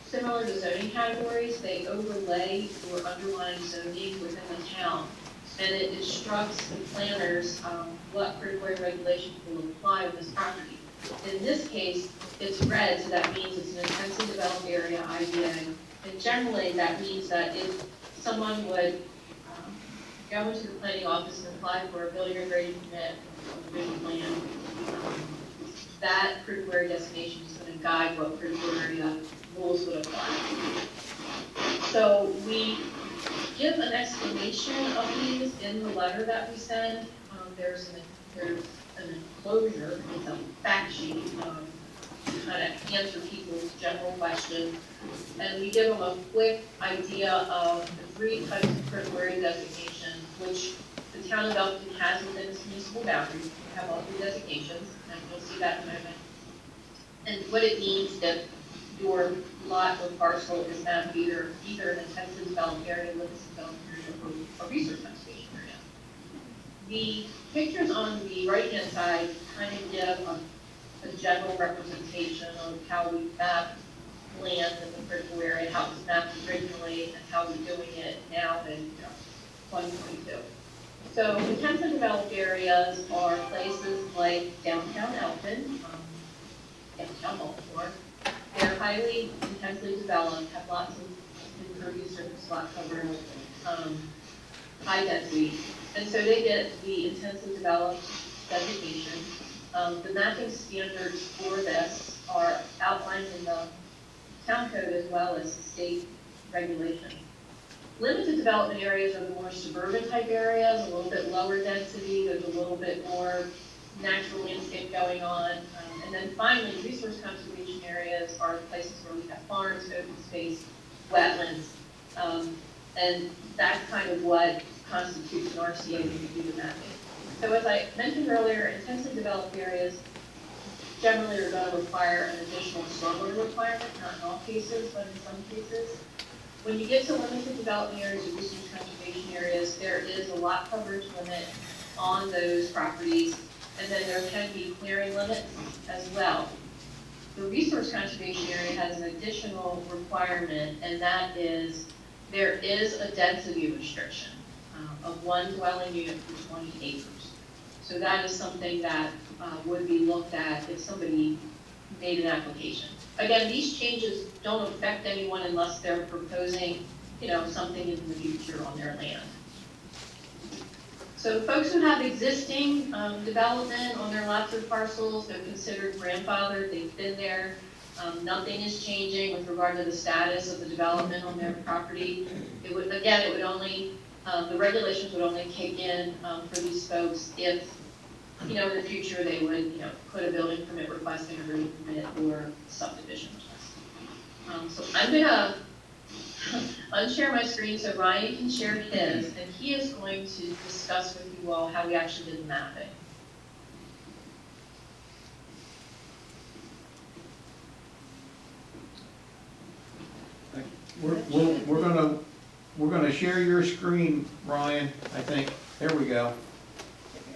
similar to zoning categories. They overlay your underlying zoning within the town, and it instructs the planners what critical area regulations will apply on this property. In this case, it's red, so that means it's an intensely developed area, IDA, and generally that means that if someone would go into the planning office and apply for a building or grading permit or vision plan, that critical area designation is going to guide what critical area rules would apply. So we give an explanation of these in the letter that we send. There's an enclosure, it's a fact sheet to kind of answer people's general questions. And we give them a quick idea of the 3 types of critical area designations, which the town of Elkton has within its municipal boundaries. We have all 3 designations, and you'll see that in a moment. And what it means if your lot or parcel is mapped either an intensely developed area, limited developed area, or a resource conservation area. The pictures on the right-hand side kind of give a general representation of how we map land in the critical area, how it was mapped originally, and how we're doing it now in 2022. So intensely developed areas are places like downtown Elkton, downtown Baltimore. They're highly intensely developed, have lots of impervious surface lot cover, high density. And so they get the intensely developed designation. The mapping standards for this are outlined in the town code as well as state regulations. Limited development areas are the more suburban type areas, a little bit lower density, there's a little bit more natural landscape going on. And then finally, resource conservation areas are places where we have farms, open space, wetlands. And that's kind of what constitutes an RCA when we do the mapping. So as I mentioned earlier, intensely developed areas generally are going to require an additional stormwater requirement, not in all cases, but in some cases. When you get to limited development areas or resource conservation areas, there is a lot coverage limit on those properties, and then there can be clearing limits as well. The resource conservation area has an additional requirement, and that is there is a density restriction of 1 dwelling unit per 20 acres. So that is something that would be looked at if somebody made an application. Again, these changes don't affect anyone unless they're proposing, something in the future on their land. So folks who have existing development on their lots or parcels, they're considered grandfathered, they've been there. Nothing is changing with regard to the status of the development on their property. It would only, the regulations would only kick in for these folks if, in the future they would, put a building permit request in a building permit or subdivision request. So I'm gonna unshare my screen so Ryan can share his, and he is going to discuss with you all how we actually did the mapping. We're gonna share your screen, Ryan, I think. There we go.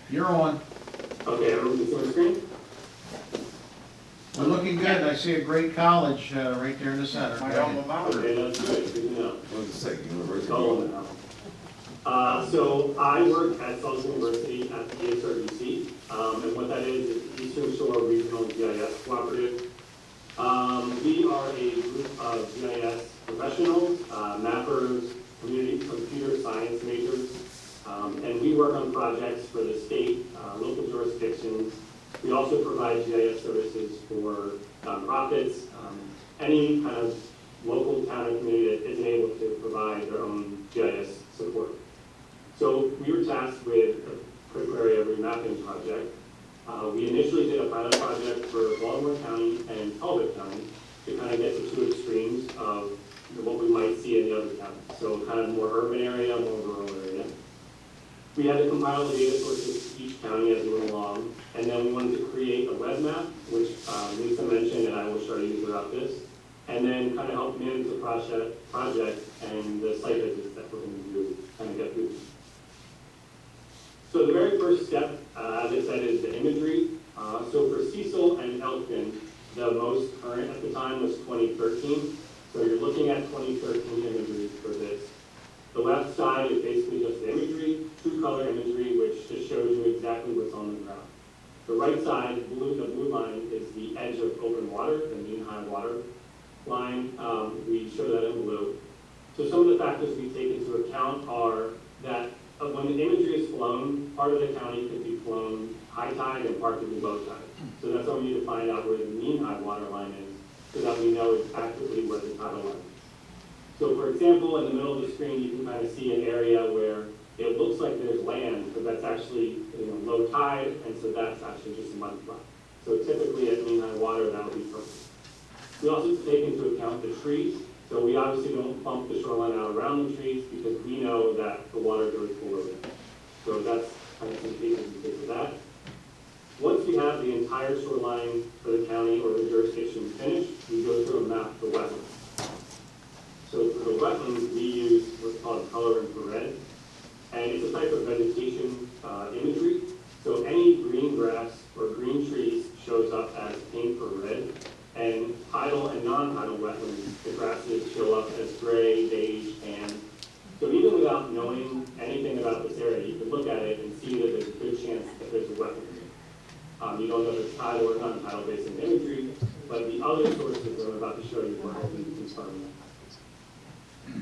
You're on. Okay, everyone can see my screen? We're looking good. I see a great college right there in the center. My alma mater. Okay, that's good, good to know. What does it say, University? So I work at Southern University at the ESRBC, and what that is Eastern Shore Regional GIS Cooperative. We are a group of GIS professionals, mappers, computer science majors, and we work on projects for the state, local jurisdictions. We also provide GIS services for nonprofits, any kind of local town and community that isn't able to provide their own GIS support. So we were tasked with a critical area remapping project. We initially did a pilot project for Baltimore County and Talbot County to kind of get the 2 extremes of what we might see in the other counties. So kind of more urban area, more rural area. We had to compile the data sources for each county as we went along, and then we wanted to create a web map, which Lisa mentioned, and I will show you throughout this, and then kind of help manage the project and the site visits that we're going to do, kind of get through. So the very first step, as I said, is the imagery. So for Cecil and Elkton, the most current at the time was 2013. So you're looking at 2013 imagery for this. The left side is basically just the imagery, true color imagery, which just shows you exactly what's on the ground. The right side, the blue line, is the edge of open water, the mean high water line. We show that in blue. So some of the factors we take into account are that when the imagery is flown, part of the county could be flown high tide and part could be low tide. So that's why we need to find out where the mean high water line is so that we know accurately where the tidal line is. So for example, in the middle of the screen, you can kind of see an area where it looks like there's land, but that's actually low tide, and so that's actually just a mud flat. So typically at mean high water, that would be perfect. We also take into account the trees. So we obviously don't bump the shoreline out around the trees because we know that the water goes below them. So that's kind of some cases we take for that. Once we have the entire shoreline for the county or the jurisdiction finished, we go through and map the wetlands. So for the wetlands, we use what's called color infrared, and it's a type of vegetation imagery. So any green grass or green trees shows up as pink or red, and tidal and non-tidal wetlands, the grasses show up as gray, beige, and so even without knowing anything about this area, you can look at it and see that there's a good chance that there's a wetland. You don't know if it's tidal or non-tidal based on the imagery, but the other sources that I'm about to show you will help you confirm that.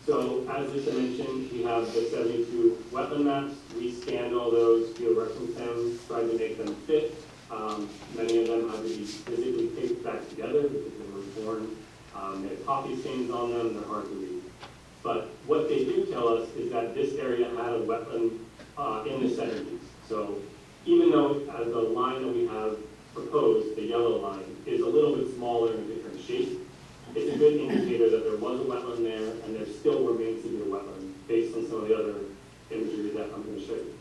So as Lisa mentioned, we have the 72 wetland maps. We scanned all those, georeferenced them, tried to make them fit. Many of them had to be physically taped back together because they were torn. They had coffee stains on them, they're hard to read. But what they do tell us is that this area had a wetland in the 70s. So even though the line that we have proposed, the yellow line, is a little bit smaller and a different shape, it's a good indicator that there was a wetland there and there still remains to be a wetland based on some of the other imagery that I'm going to show you.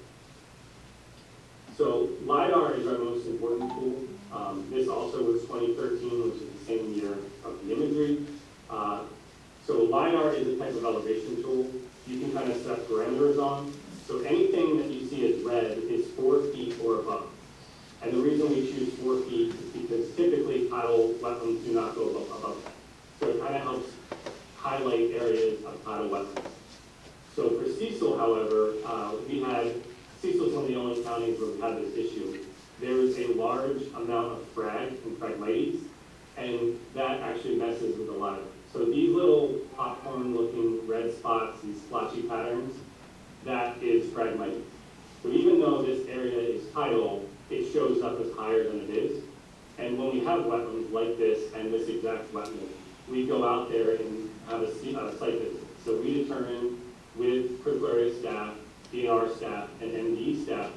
So LiDAR is our most important tool. This also was 2013, which is the same year of the imagery. So LiDAR is a type of elevation tool. You can kind of set parameters on. So anything that you see as red is 4 feet or above. And the reason we choose 4 feet is because typically tidal wetlands do not go above that. So it kind of helps highlight areas of tidal wetlands. So for Cecil, however, Cecil's one of the only counties where we have this issue. There is a large amount of frag and phragmites, and that actually messes with the LiDAR. So these little popcorn-looking red spots, these splotchy patterns, that is phragmite. So even though this area is tidal, it shows up as higher than it is. And when we have wetlands like this and this exact wetland, we go out there and have a site visit. So we determine with critical area staff, DNR staff, and MDE staff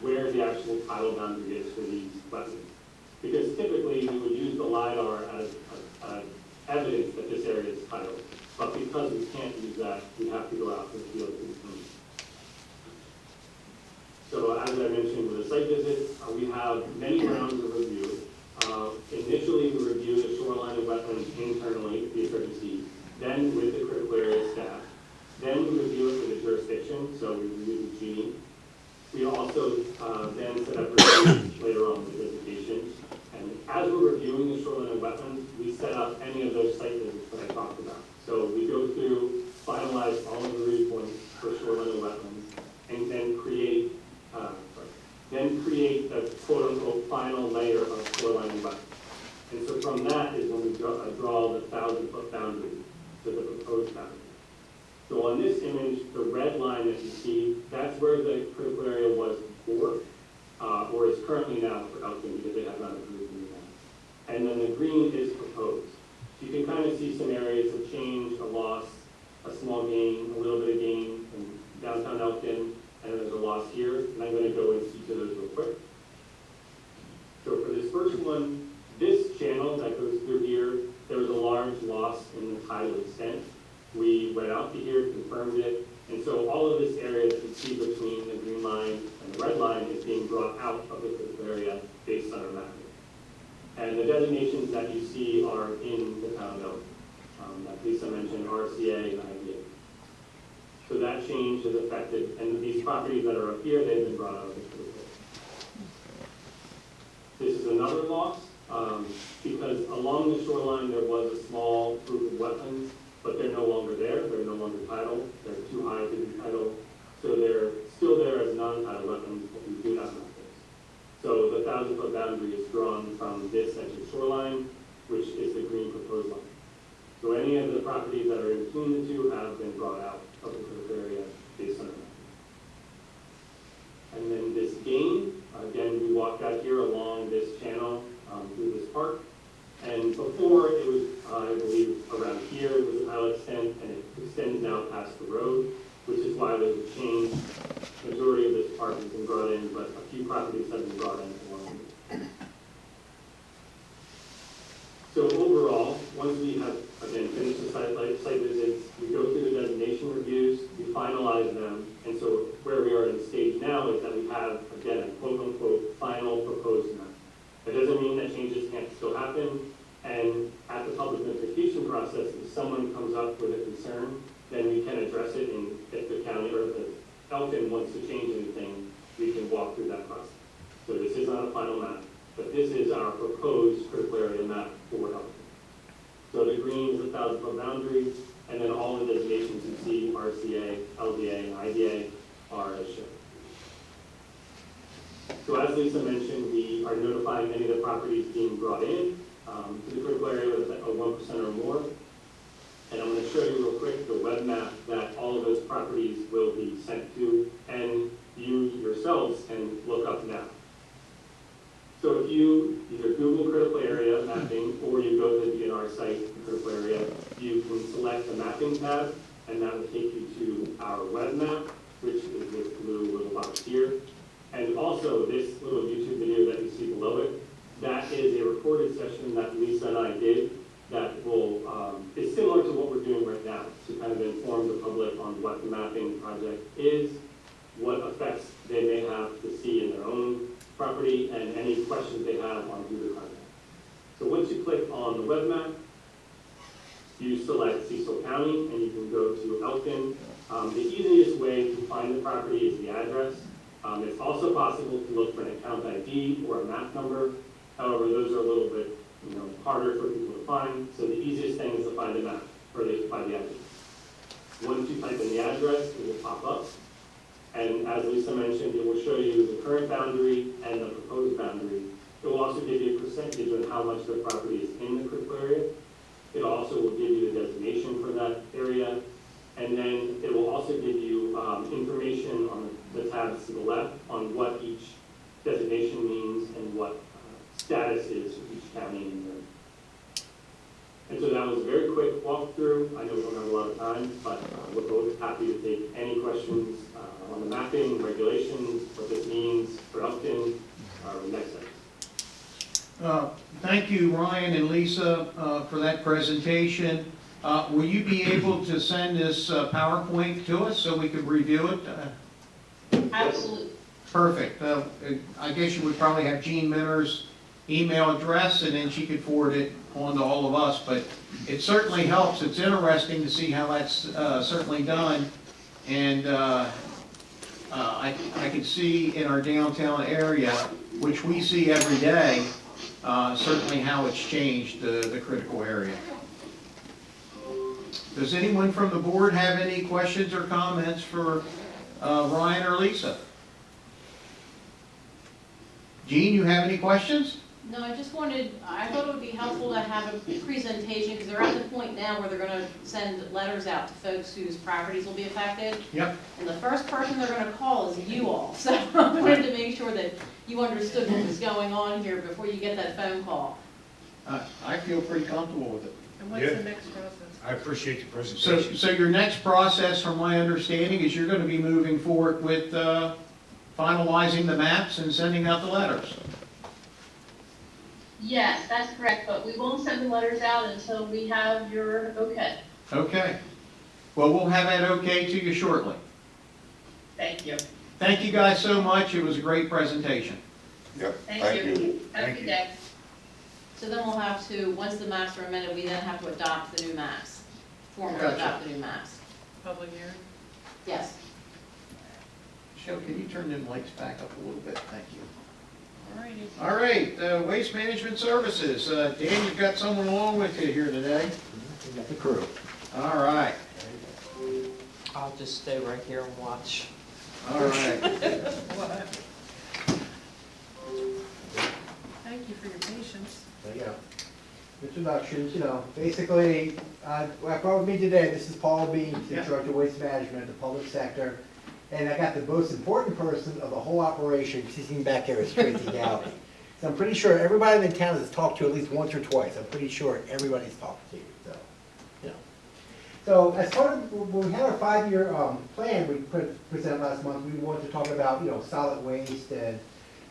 where the actual tidal boundary is for these wetlands. Because typically we would use the LiDAR as evidence that this area is tidal. But because we can't use that, we have to go out to the field and determine. So as I mentioned with the site visit, we have many rounds of review. Initially, we review the shoreline and wetlands internally at the HRDC, then with the critical area staff. Then we review it with the jurisdiction, so we review the G. We also then set up reviews later on with the visitation. And as we're reviewing the shoreline and wetlands, we set up any of those site visits that I talked about. So we go through, finalize all of the review points for shoreline and wetlands, and then create the quote-unquote final layer of shoreline and wetlands. And so from that is when we draw the 1,000-foot boundary to the proposed boundary. So on this image, the red line that you see, that's where the critical area was before, or is currently now for Elkton because they have not approved it yet. And then the green is proposed. So you can kind of see some areas of change, a loss, a small gain, a little bit of gain in downtown Elkton, and there's a loss here. And I'm going to go into each of those real quick. So for this first one, this channel that goes through here, there was a large loss in the tidal extent. We went out to here, confirmed it, and so all of this area that you see between the green line and the red line is being brought out of the critical area based on our mapping. And the designations that you see are in the town of Elkton. That Lisa mentioned, RCA and IDA. So that change is affected, and these properties that are up here, they've been brought out of the critical area. This is another loss, because along the shoreline there was a small group of wetlands, but they're no longer there, they're no longer tidal, they're too high to be tidal, so they're still there as non-tidal wetlands, but we do not have those. So the 1,000-foot boundary is drawn from this edge of shoreline, which is the green proposed line. So any of the properties that are in between the two have been brought out of the critical area based on our mapping. And then this gain, again, we walked out here along this channel through this park. And before it was, I believe, around here, it was a pilot extent, and it extends now past the road, which is why there's a change. Majority of this park has been brought in, but a few properties have been brought in along. So overall, once we have, again, finished the site visits, we go through the designation reviews, we finalize them, and so where we are in the stage now is that we have, again, a quote-unquote final proposed map. That doesn't mean that changes can't still happen, and at the public notification process, if someone comes up with a concern, then we can address it, and if the county or the Elkton wants to change anything, we can walk through that process. So this is not a final map, but this is our proposed critical area map for Elkton. So the green is a 1,000-foot boundary, and then all the designations you see, RCA, LDA, and IDA, are as shown. So as Lisa mentioned, we are notifying any of the properties being brought in to the critical area with a 1% or more. And I'm going to show you real quick the web map that all of those properties will be sent to, and you yourselves can look up now. So if you either Google critical area mapping, or you go to the DNR site, critical area, you can select the mapping tab, and that will take you to our web map, which is this blue little box here. And also this little YouTube video that you see below it, that is a recorded session that Lisa and I did that will, is similar to what we're doing right now, to kind of inform the public on what the mapping project is, what effects they may have to see in their own property, and any questions they have on who to contact. So once you click on the web map, you select Cecil County, and you can go to Elkton. The easiest way to find the property is the address. It's also possible to look for an account ID or a map number. However, those are a little bit harder for people to find. So the easiest thing is to find the map, or to find the address. Once you type in the address, it will pop up. And as Lisa mentioned, it will show you the current boundary and the proposed boundary. It will also give you a percentage on how much the property is in the critical area. It also will give you the designation for that area. And then it will also give you information on the tabs to the left on what each designation means and what status is for each county in there. And so that was a very quick walkthrough. I know we don't have a lot of time, but we're both happy to take any questions on the mapping, regulations, what this means for Elkton, or the next step. Thank you, Ryan and Lisa, for that presentation. Will you be able to send this PowerPoint to us so we could review it? Absolutely. Perfect. I guess you would probably have Jean Minner's email address, and then she could forward it on to all of us. But it certainly helps. It's interesting to see how that's certainly done. And I can see in our downtown area, which we see every day, certainly how it's changed the critical area. Does anyone from the board have any questions or comments for Ryan or Lisa? Jean, you have any questions? No, I thought it would be helpful to have a presentation, because they're at the point now where they're going to send letters out to folks whose properties will be affected. Yep. And the first person they're going to call is you all. So I wanted to make sure that you understood what was going on here before you get that phone call. I feel pretty comfortable with it. And what's the next process? I appreciate the presentation. So your next process, from my understanding, is you're going to be moving forward with finalizing the maps and sending out the letters. Yes, that's correct, but we won't send the letters out until we have your okay. Okay. Well, we'll have that okay to you shortly. Thank you. Thank you guys so much. It was a great presentation. Yep, Thank you. Have a Thank good you. day. So then we'll have to, once the maps are amended, we then have to adopt the new maps, formally Gotcha. adopt the new maps. Public hearing? Yes. Michelle, can you turn them lights back up a little bit? Thank you. All righty. All right, Waste Management Services. Dan, you've got someone along with you here today. We got the crew. All right, I'll just stay right here and watch. all right. What? Thank you for your patience. There you go. Introductions, basically, what I brought with me today, this is Paul Beans, the Yeah. Director of Waste Management, the public sector. And I got the most important person of the whole operation sitting back here is Tracy Galvin. So I'm pretty sure everybody in the town has talked to at least once or twice. I'm pretty sure everybody's talked to you, so. So as part of, when we had our 5-year plan we presented last month, we wanted to talk about, solid waste and,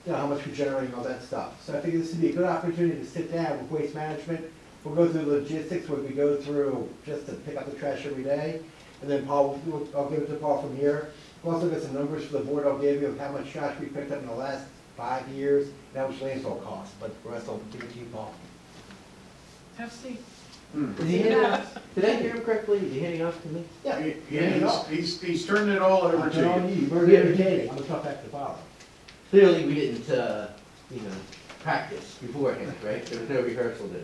how much we're generating, all that stuff. So I think this would be a good opportunity to sit down with Waste Management. We'll go through the logistics, what we go through just to pick up the trash every day. And then Paul, I'll give it to Paul from here. We'll also get some numbers for the board I'll give you of how much trash we picked up in the last 5 years, and how much landfill costs. But the rest I'll give it to you, Paul. Have a seat. Is he handing off? Did I hear him correctly? Is he handing off to me? Yeah, Yeah, he's turning it all over to you. you. Very entertaining. I'm gonna talk back to Paul. Clearly, we didn't, practice beforehand, right? There was no rehearsal there.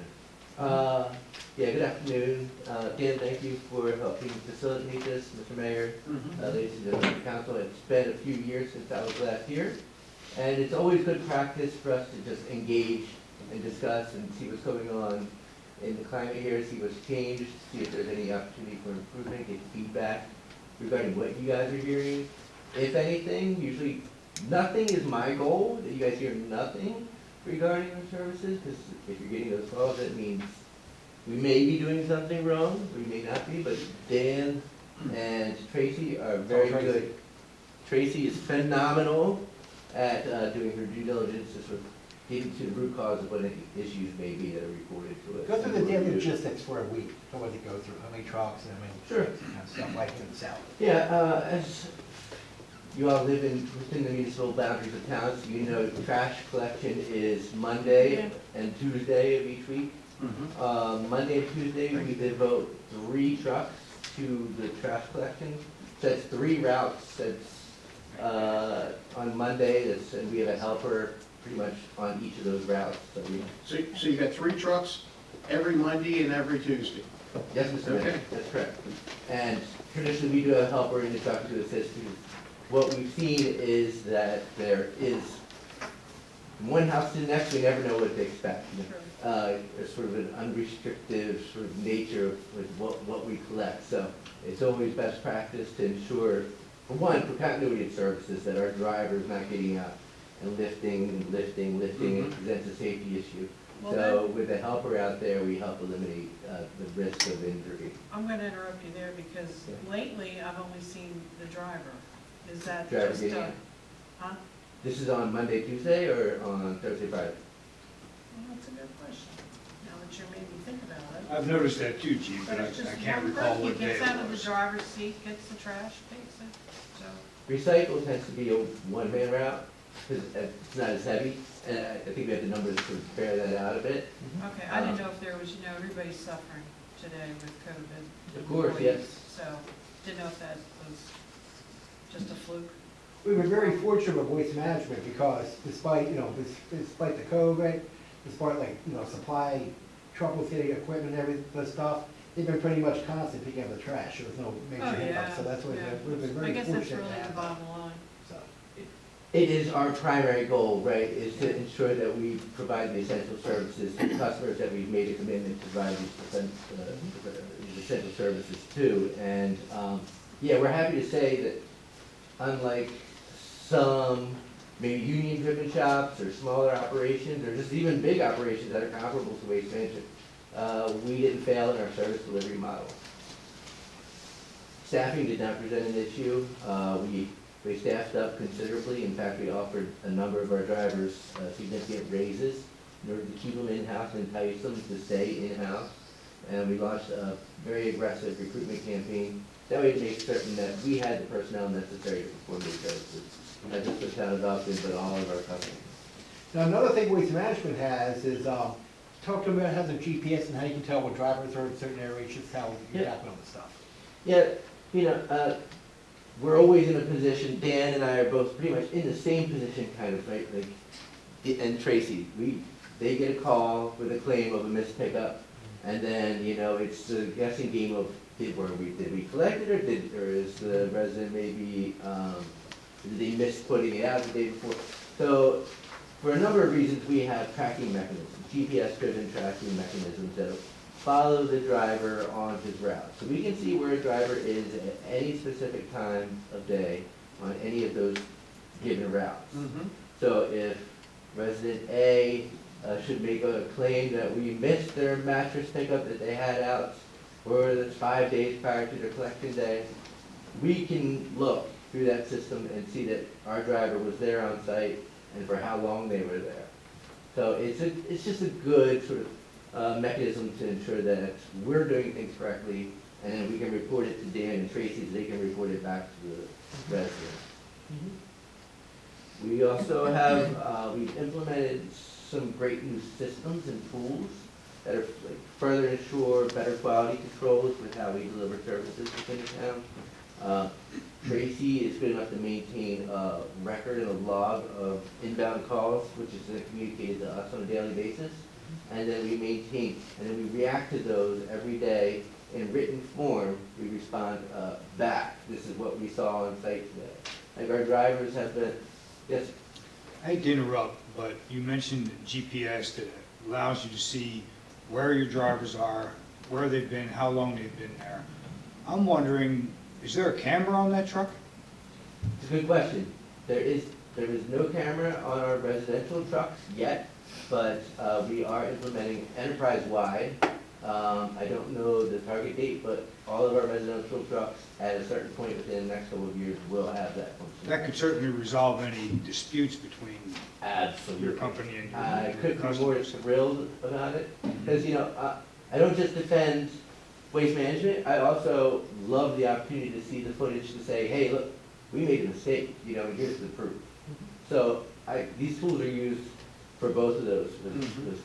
Yeah, good afternoon. Dan, thank you for helping facilitate this, Mr. Mayor, ladies and gentlemen of the council. It's been a few years since I was last here, and it's always good practice for us to just engage and discuss and see what's going on in the climate here, see what's changed, see if there's any opportunity for improvement, get feedback regarding what you guys are hearing. If anything, usually nothing is my goal, that you guys hear nothing regarding our services, because if you're getting those calls, that means we may be doing something wrong, we may not be, but Dan and Tracy are very good. Tracy is phenomenal at doing her due diligence, to sort of getting to the root cause of what any issues may be that are reported to us. Go through the daily logistics for a week, for what they go through, how many trucks, and Sure. stuff like in the south. Yeah, as you all live within the municipal boundaries of town, so you know trash collection is Monday and Tuesday of each week. Monday and Tuesday, we devote 3 trucks to the trash collection. So that's 3 routes. That's on Monday, and we have a helper pretty much on each of those routes. So you got 3 trucks every Monday and every Tuesday? Yes, Mr. Mayor, Okay. that's correct. And traditionally, we do have a helper in the truck to assist. What we've seen is that there is, from one house to the next, we never know what to expect. There's sort of an unrestricted sort of nature of what we collect. So it's always best practice to ensure, for one, for continuity of services, that our driver's not getting out and lifting, it presents a safety issue. Well, So with a helper out there, we help eliminate the risk of injury. I'm gonna interrupt you there because lately I've only seen the driver. Is that Driver just, getting out. huh? This is on Monday, Tuesday, or on Thursday, Friday? Well, that's a good question. Now that you made me think about it. I've noticed that too, Chief, but it's I just can't one recall person. what day He it gets out of the was. driver's seat, gets the trash, takes it, so. Recycle tends to be a one-man route, because it's not as heavy, and I think we have the numbers to bear that out a bit. Okay, I didn't know if there was, everybody's suffering today with COVID. Of course, yes. So, didn't know if that was just a fluke. We've been very fortunate with Waste Management because despite, despite the COVID, despite supply troubles getting equipment and everything, stuff, they've been pretty much constant picking up the trash. There was no major hiccups, so that's why we've been very I guess fortunate. that's really to have the that. bottom line. So, It is our primary goal, right, is to ensure that we provide the essential services to customers that we've made a commitment to provide these essential services to. And, yeah, we're happy to say that unlike some maybe union-driven shops or smaller operations, or just even big operations that are comparable to Waste Management, we didn't fail in our service delivery model. Staffing did not present an issue. We staffed up considerably. In fact, we offered a number of our drivers significant raises in order to keep them in-house and entice them to stay in-house. And we launched a very aggressive recruitment campaign That way it makes certain that we had the personnel necessary to perform these services. Not just the town of Elkton, but all of our customers. Now, another thing Waste Management has is, talk to them about how the GPS and how you can tell when drivers are in certain areas, just how you Yeah. happen on the stuff. Yeah, we're always in a position, Dan and I are both pretty much in the same position, kind of, right? Like, and Tracy, they get a call with a claim of a missed pickup, and then, it's the guessing game of, did we collect it, or is the resident maybe, did they miss putting it out the day before? So, for a number of reasons, we have tracking mechanisms, GPS-driven tracking mechanisms that follow the driver on his route. So we can see where a driver is at any specific time of day on any of those given routes. So if resident A should make a claim that we missed their mattress pickup that they had out, or that's 5 days prior to their collection day, we can look through that system and see that our driver was there on site and for how long they were there. So it's just a good sort of mechanism to ensure that we're doing things correctly, and then we can report it to Dan and Tracy, so they can report it back to the resident. We also have, we've implemented some great new systems and tools that are further ensure better quality controls with how we deliver services within the town. Tracy is good enough to maintain a record and a log of inbound calls, which is then communicated to us on a daily basis. And then we react to those every day in written form. We respond back. This is what we saw on site today. Like our drivers have been, yes? I hate to interrupt, but you mentioned GPS that allows you to see where your drivers are, where they've been, how long they've been there. I'm wondering, is there a camera on that truck? It's a good question. There is no camera on our residential trucks yet, but we are implementing enterprise-wide. I don't know the target date, but all of our residential trucks at a certain point within the next couple of years will have that function. That could certainly resolve any disputes between your company and your I couldn't be more customers. thrilled about it, because, I don't just defend Waste Management, I also love the opportunity to see the footage to say, hey, look, we made a mistake, here's the proof. So, these tools are used for both of those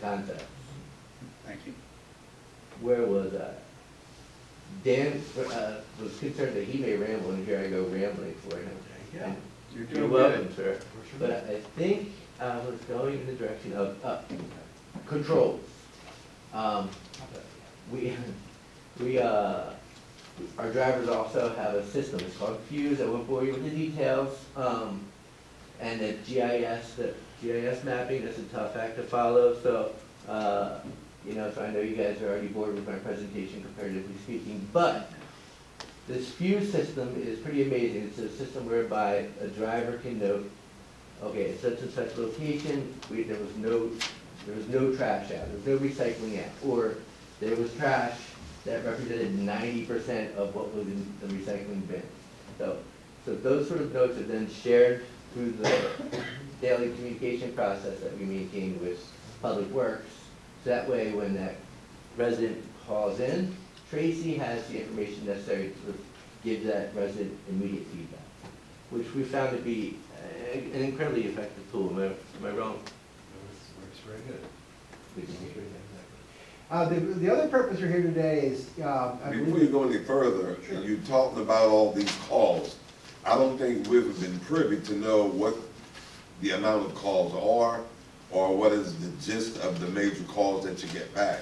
concepts. Thank you. Where was I? Dan was concerned that he may ramble, and here I go rambling for him. Yeah, You're welcome, sir. But I think I was going in the direction of controls. Our drivers also have a system, it's called Fuse, I won't bore you with the details. And the GIS mapping, that's a tough act to follow, so, so I know you guys are already bored with my presentation comparatively speaking, but this Fuse system is pretty amazing. It's a system whereby a driver can note, okay, at such and such location, there was no trash out, there was no recycling out, or there was trash that represented 90% of what was in the recycling bin. So those sort of notes are then shared through the daily communication process that we maintain with Public Works. So that way, when that resident calls in, Tracy has the information necessary to give that resident immediate feedback, which we found to be an incredibly effective tool. Am I wrong? Works very good. The other purpose we're here today is, Before you go any further, you're talking about all these calls. I don't think we've been privy to know what the amount of calls are, or what is the gist of the major calls that you get back.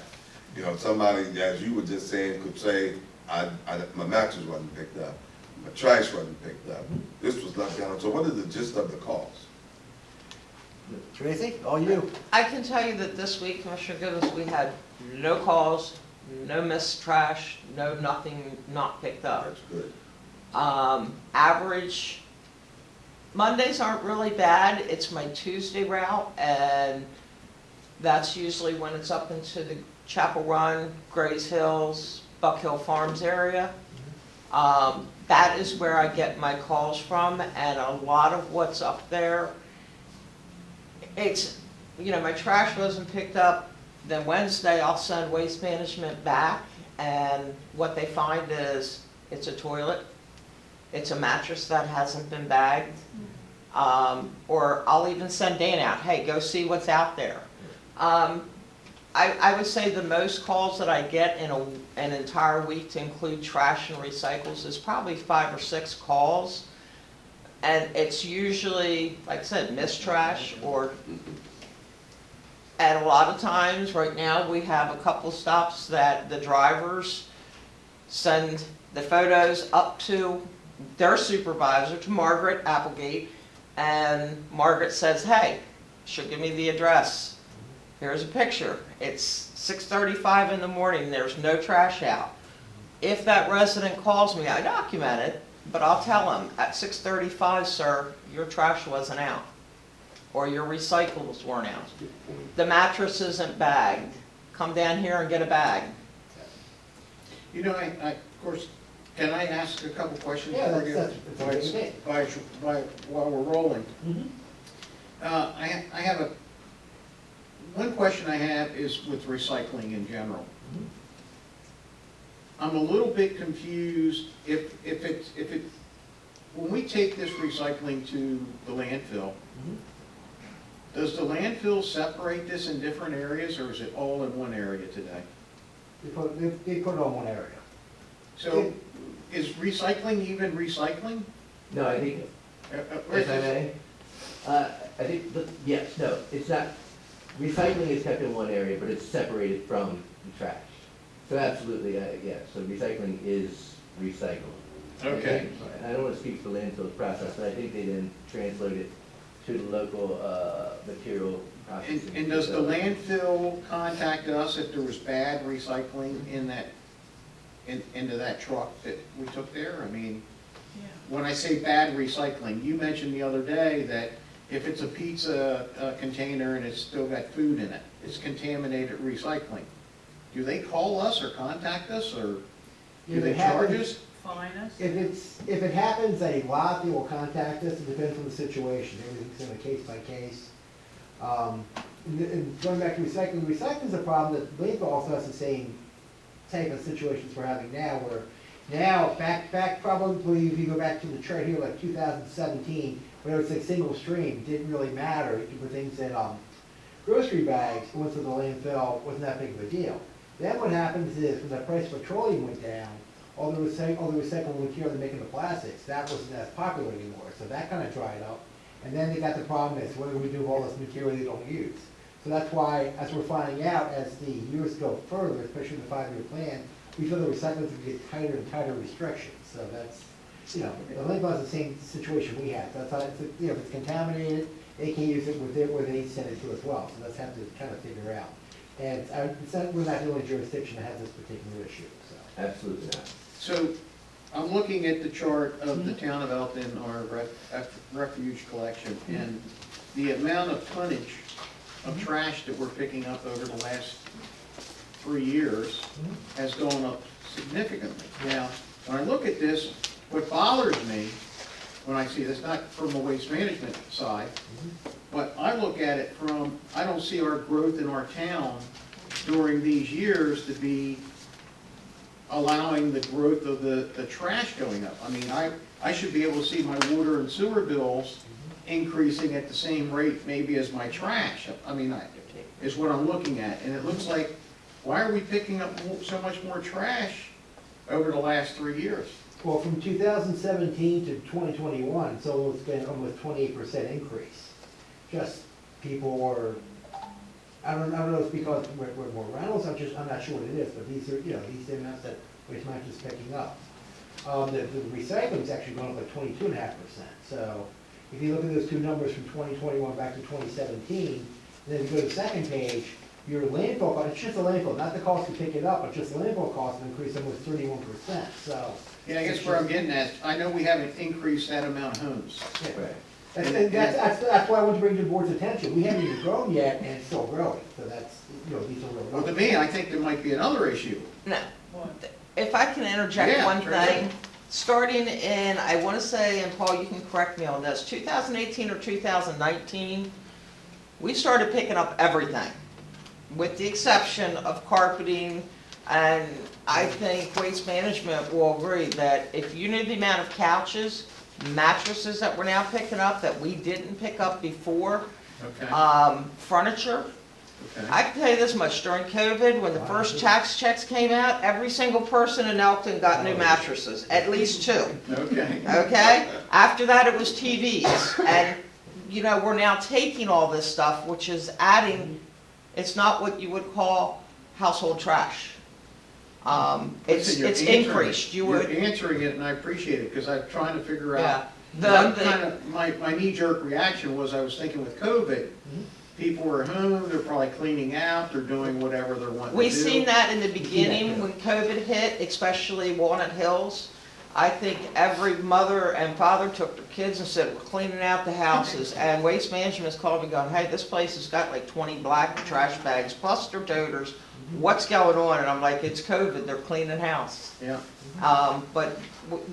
Somebody, as you were just saying, could say, my mattress wasn't picked up, my trash wasn't picked up, this was left down. So what is the gist of the calls? Tracy, all you. I can tell you that this week, Commissioner Gibbons, we had no calls, no missed trash, no nothing not picked up. That's good. Average, Mondays aren't really bad. It's my Tuesday route, and that's usually when it's up into the Chapel Run, Grays Hills, Buck Hill Farms area. That is where I get my calls from, and a lot of what's up there, it's, my trash wasn't picked up, then Wednesday I'll send Waste Management back, and what they find is it's a toilet, it's a mattress that hasn't been bagged, or I'll even send Dan out, hey, go see what's out there. I would say the most calls that I get in an entire week to include trash and recycles is probably 5 or 6 calls. And it's usually, like I said, missed trash and a lot of times, right now, we have a couple stops that the drivers send the photos up to their supervisor, to Margaret Applegate, and Margaret says, hey, she'll give me the address. Here's a picture. It's 6:35 in the morning, there's no trash out. If that resident calls me, I document it, but I'll tell them, at 6:35, sir, your trash wasn't out, or your recyclables weren't out. The mattress isn't bagged. Come down here and get a bag. You know, of course, can I ask a couple questions? Yeah, before that's you- okay. while we're rolling. Mhm. I have one question I have is with recycling in general. I'm a little bit confused when we take this recycling to the landfill, does the landfill separate this in different areas, or is it all in one area today? They put it on one area. So, is recycling even recycling? No, I think, if I may, I think, yes, no, it's not, recycling is kept in one area, but it's separated from the trash. So absolutely, yeah, so recycling is recycling. Okay. I don't want to speak for landfill's process, but I think they then translate it to the local material processing. And does the facility. landfill contact us if there was bad recycling into that truck that we took there? I mean, when I say bad recycling, you mentioned the other day that if it's a pizza container and it's still got food in it, it's contaminated recycling. Do they call us or contact us, or do they charge us? Fine us? If it happens a lot, they will contact us. It depends on the situation. Everything's in a case by case. And going back to recycling, recycling is a problem that landfill also has the same type of situations we're having now, where now, back probably, if you go back to the chart here, like 2017, when it was like single stream, didn't really matter. You could put things in grocery bags, went to the landfill, wasn't that big of a deal. Then what happens is, when the price of petroleum went down, all the recyclable material they're making the plastics, that wasn't as popular anymore, so that kind of dried up. And then they got the problem is, what do we do with all this material they don't use? So that's why, as we're finding out, as the years go further, especially the 5-year plan, we feel the recycling will get tighter and tighter restrictions. So that's, the landfill has the same situation we have. That's how, if it's contaminated, they can use it where they send it to as well. So that's how to kind of figure out. And we're not the only jurisdiction that has this particular issue, so. Absolutely not. So, I'm looking at the chart of the town of Elkton, our refuge collection, and the amount of tonnage of trash that we're picking up over the last 3 years has gone up significantly. Now, when I look at this, what bothers me, when I see this, not from a waste management side, but I look at it from, I don't see our growth in our town during these years to be allowing the growth of the trash going up. I mean, I should be able to see my water and sewer bills increasing at the same rate maybe as my trash. I mean, is what I'm looking at. And it looks like, why are we picking up so much more trash over the last 3 years? Well, from 2017 to 2021, so it's been almost 28% increase. Just people were, I don't know if it's because we're more rentals, I'm not sure what it is, but these are, these amounts that Waste Management is picking up. The recycling's actually gone up like 22.5%. So if you look at those two numbers from 2021 back to 2017, and then you go to the second page, your landfill cost, it's just the landfill, not the cost to pick it up, but just the landfill cost increased almost 31%, so. Yeah, I guess where I'm getting at, I know we haven't increased that amount of homes. Yeah. And that's why I want to bring to the board's attention. We haven't even grown yet, and it's still growing, so that's, these are real Well, to numbers. me, I think there might be another issue. No, if I can interject Yeah, one sure thing, do. starting in, I want to say, and Paul, you can correct me on this, 2018 or 2019, we started picking up everything, with the exception of carpeting, And I think Waste Management will agree that if you knew the amount of couches, mattresses that we're now picking up that we didn't pick up before, Okay, furniture, okay. I can tell you this much, during COVID, when the first tax checks came out, every single person in Elkton got new mattresses, at least 2. Okay. Okay? After that, it was TVs. And, you know, we're now taking all this stuff, which is adding, it's not what you would call household trash. Listen, you're It's answering increased. it. You You're would, answering it, and I appreciate it, because I'm trying to figure yeah. out. My knee-jerk reaction was, I was thinking with COVID, people were home, they're probably cleaning out, they're doing whatever they're wanting to do. We've seen that in the beginning when COVID hit, especially Walnut Hills. I think every mother and father took their kids and said, we're cleaning out the houses. And Waste Management's called me going, hey, this place has got like 20 black trash bags, plus their toters. What's going on? And I'm like, it's COVID, they're cleaning house. Yeah. But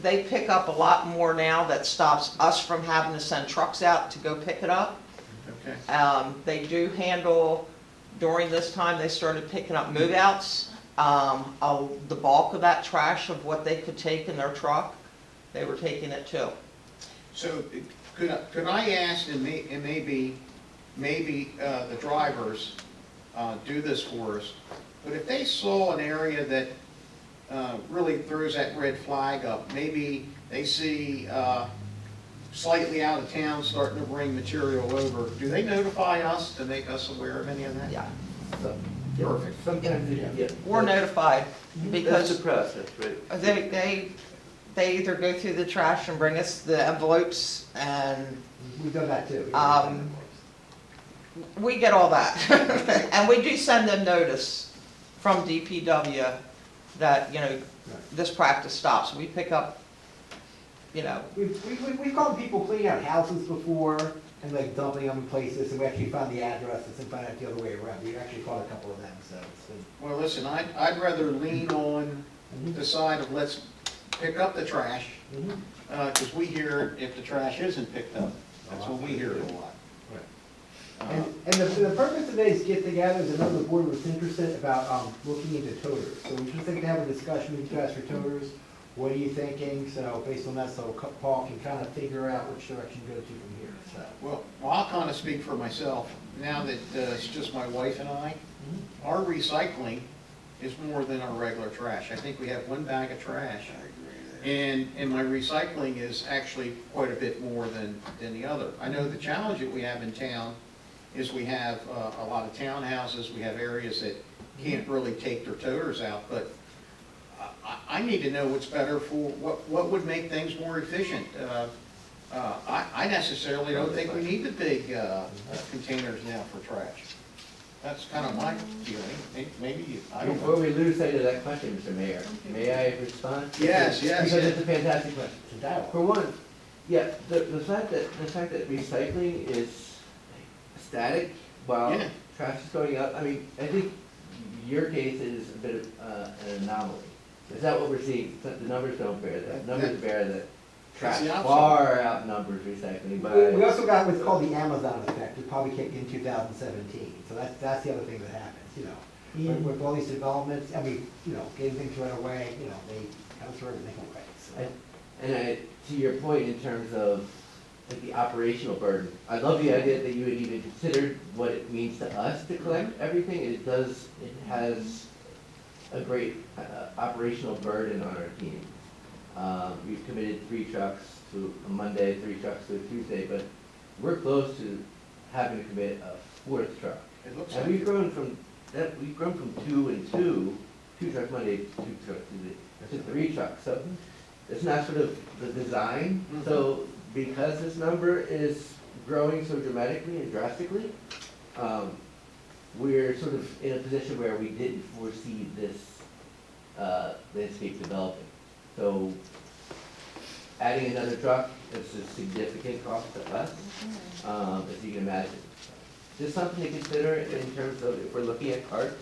they pick up a lot more now that stops us from having to send trucks out to go pick it up. Okay. They do handle, during this time, they started picking up move-outs. The bulk of that trash of what they could take in their truck, they were taking it too. So could I ask, and maybe the drivers do this for us, but if they saw an area that really throws that red flag up, maybe they see slightly out of town starting to bring material over, do they notify us to make us aware of any of that? Yeah. So, Perfect. sometimes, yeah. We're notified That's because the process, right? they either go through the trash and bring us the envelopes, and We've done that too. we get all that. And we do send them notice from DPW that, you know, this practice stops. We pick up, you know. We've called people cleaning out houses before and like dumping them in places, and we actually found the addresses and found out the other way around. We actually caught a couple of them, so it's been. Well, listen, I'd rather lean on the side of let's pick up the trash, because we hear if the trash isn't picked up. That's what we hear a lot. And the purpose of today's get-together is I know the board was interested about looking into toters. So we just think to have a discussion with you guys for toters. What are you thinking? So based on that, so Paul can kind of figure out which direction to go to from here. So. Well, I'll kind of speak for myself. Now that it's just my wife and I, our recycling is more than our regular trash. I think we have 1 bag of trash. And my recycling is actually quite a bit more than the other. I know the challenge that we have in town is we have a lot of townhouses, we have areas that can't really take their toters out, but I need to know what's better for, what would make things more efficient. I necessarily don't think we need the big containers now for trash. That's kind of my feeling. Maybe, I don't Before know. we lose sight of that question, Mr. Mayor, may I respond? Yes, yes, Because yes. it's a fantastic question. For one, yeah, the fact that recycling is static while Yeah. trash is going up, I mean, I think your case is a bit of an anomaly. Is that what we're seeing? The numbers don't bear that. Numbers bear that trash the opposite. far outnumbers recycling We by. also got what's called the Amazon effect. It probably kicked in 2017. So that's the other thing that happens, you know. With all these developments, I mean, you know, getting things right away, you know, they kind of throw everything away. So. And to your point in terms of like the operational burden, I love the idea that you had even considered what it means to us to collect everything. It has a great operational burden on our team. We've committed 3 trucks to a Monday, 3 trucks to a Tuesday, but we're close to having to commit a 4th truck. It looks And like we've grown from 2 and 2 trucks Monday, 2 trucks Tuesday, to 3 trucks. So it's not sort of the design. So because this number is growing so dramatically and drastically, we're sort of in a position where we didn't foresee this landscape developing. So adding another truck is a significant cost to us, as you can imagine. Just something to consider in terms of if we're looking at carts.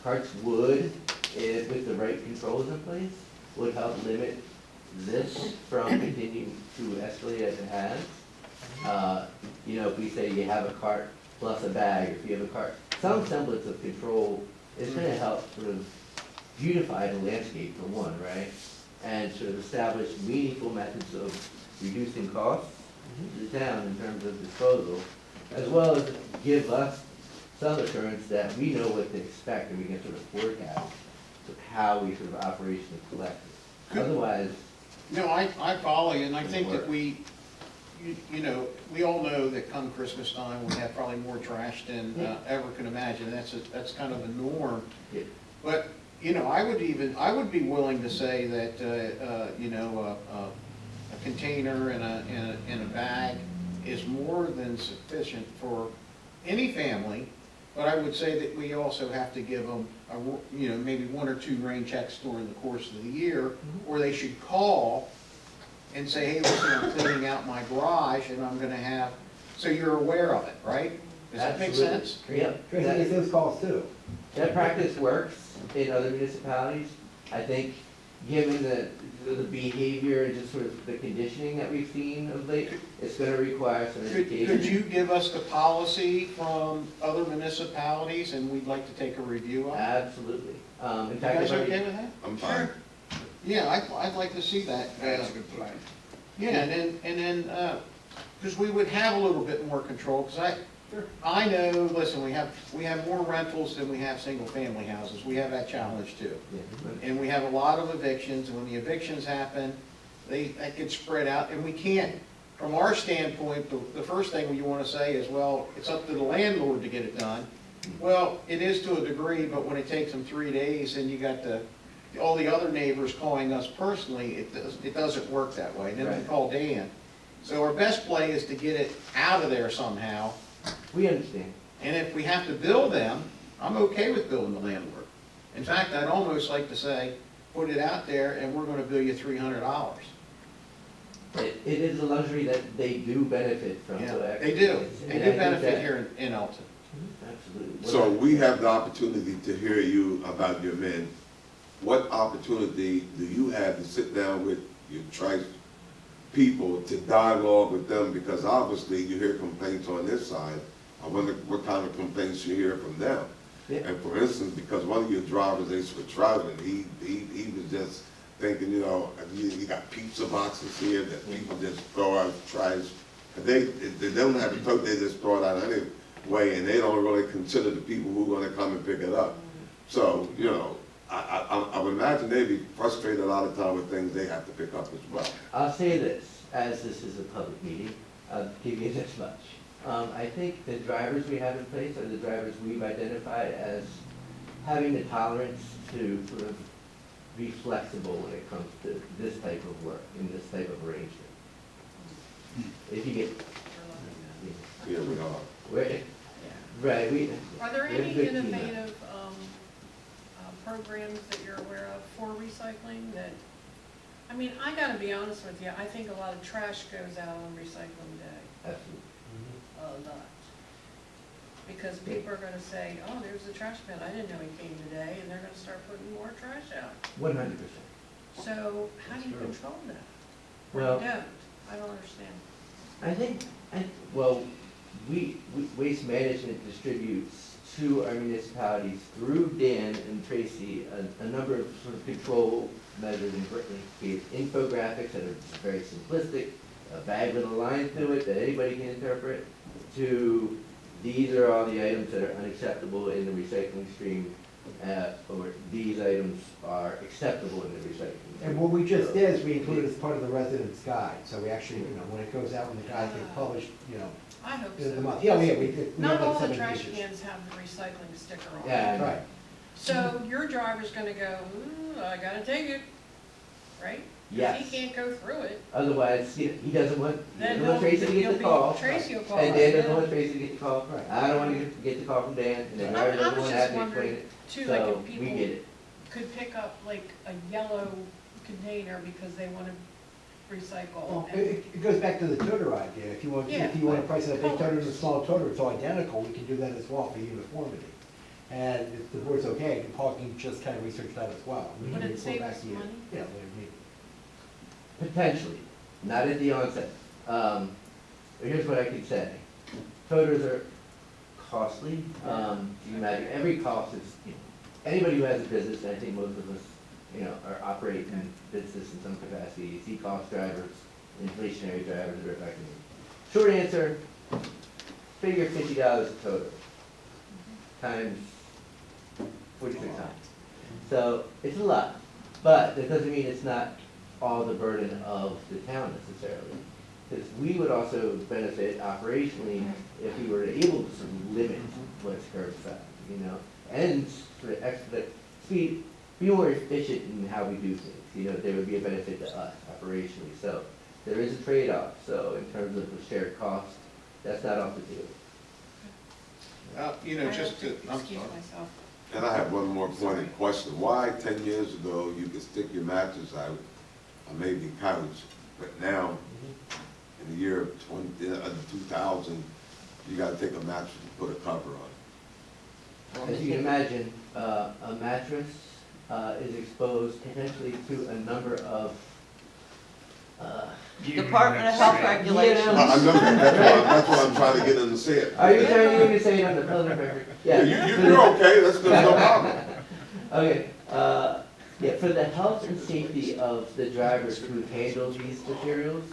Carts would, with the right controls in place, would help limit this from continuing to escalate as it has. You know, if we say you have a cart plus a bag, if you have a cart, some semblance of control is going to help sort of beautify the landscape for one, right? And sort of establish meaningful methods of reducing costs to the town in terms of disposal, as well as give us some assurance that we know what to expect and we can sort of forecast how we sort of operationally collect it. Otherwise, No, I follow you, and I think that you know, we all know that come Christmas time, we have probably more trash than ever can imagine. That's kind of a norm. Yeah. But, you know, I would be willing to say that, you know, a container and a bag is more than sufficient for any family. But I would say that we also have to give them, you know, maybe 1 or 2 rain checks during the course of the year, or they should call and say, hey, listen, I'm cleaning out my garage and I'm gonna have, so you're aware of it, right? Does that make absolutely. sense? Yep. Tracy gets those calls too. That practice works in other municipalities. I think, given the behavior and just sort of the conditioning that we've seen of late, it's gonna require some education. Could you give us the policy from other municipalities, and we'd like to take a review of it? Absolutely. In You fact, guys if I- okay with that? I'm fine. Yeah, I'd like to see that. That's a good plan. Yeah, and then, because we would have a little bit more control, because I know, listen, we have more rentals than we have single-family houses. We have that challenge too. And we have a lot of evictions, and when the evictions happen, that gets spread out, and we can't, from our standpoint, the first thing you want to say is, well, it's up to the landlord to get it done. Well, it is to a degree, but when it takes them 3 days, and you got all the other neighbors calling us personally, it doesn't work that way. Then we Right. call Dan. So our best play is to get it out of there somehow. We understand. And if we have to bill them, I'm okay with billing the landlord. In fact, I'd almost like to say, put it out there and we're gonna bill you $300. It is a luxury that they do benefit from. Yeah, so they do. and They I do think benefit that- here in Elkton. Absolutely. So we have the opportunity to hear you about your men. What opportunity do you have to sit down with your tribe people to dialogue with them? Because obviously you hear complaints on this side. I wonder what kind of complaints you hear from them. Yeah. And for instance, because one of your drivers is for traveling, he was just thinking, you know, you got pizza boxes here that people just throw out trash. They don't have a tote, they just throw it out anyway, and they don't really consider the people who are gonna come and pick it up. So, you know, I would imagine they'd be frustrated a lot of time with things they have to pick up as well. I'll say this, as this is a public meeting, I'll give you this much. I think the drivers we have in place are the drivers we've identified as having the tolerance to sort of be flexible when it comes to this type of work, in this type of arrangement. If you get. Here we are. Right, Are there we have a any good team now. innovative programs that you're aware of for recycling that, I mean, I gotta be honest with you, I think a lot of trash goes out on recycling day. Absolutely. A lot. Because people are gonna say, oh, there's the trash man, I didn't know he came today, and they're gonna start putting more trash out. 100%. So how do you That's control that? Or Well- you don't? I don't understand. I think, well, Waste Management distributes to our municipalities through Dan and Tracy a number of sort of control measures, be it infographics that are very simplistic, a bag with a line to it that anybody can interpret, to these are all the items that are unacceptable in the recycling stream, or these items are acceptable in the recycling stream. And what we just did is we included as part of the resident's guide, so we actually, you know, when it goes out, when the guide gets published, you know, I hope in so. the month. Yeah, we have Not like all the 7 trash pages. cans have the recycling sticker on Yeah, it. Right. So your driver's gonna go, ooh, I gotta take it, right? 'Cause Yes. he can't go through it. Otherwise, he doesn't want Tracy to get the call. Tracy will call. And right Dan doesn't now. want Tracy to get the call. Right. I don't want to get the call from Dan, and then I Larry doesn't was want to just have to explain wondering, it. too, like So, if we get people it. could pick up like a yellow container because they wanna recycle. Well, and- it goes back to the toter idea. If you want to price a big toter and a small toter, it's all identical, we can do that as well for uniformity. And if the board's okay, Paul can just kind of research that as well. We Would can it report save back us to you. money? Yeah, when we- Potentially, not at the onset. But here's what I can say. Toters are costly. You imagine every cost is, anybody who has a business, and I think most of us, are operating business in some capacity, you see cost drivers, inflationary drivers that are affecting you. Short answer, figure $50 a total, times 46 times. So it's a lot, but that doesn't mean it's not all the burden of the town necessarily. Because we would also benefit operationally if we were able to sort of limit what's curbside, and sort of expedite, be more efficient in how we do things. There would be a benefit to us operationally. So there is a trade-off. So in terms of the shared cost, that's not off the table. Just to, I'm Excuse sorry. myself. And I have one more pointed question. Why 10 years ago you could stick your mattress out, or maybe couch, but now in the year of 2000, you gotta take a mattress and put a cover on it? As you can imagine, a mattress is exposed potentially to a number of Department of Health regulations. I know that's what I'm trying to get them to say it. Are you trying to say it on the public record? Yeah, you're okay, that's no problem. Okay, yeah, for the health and safety of the drivers who handle these materials,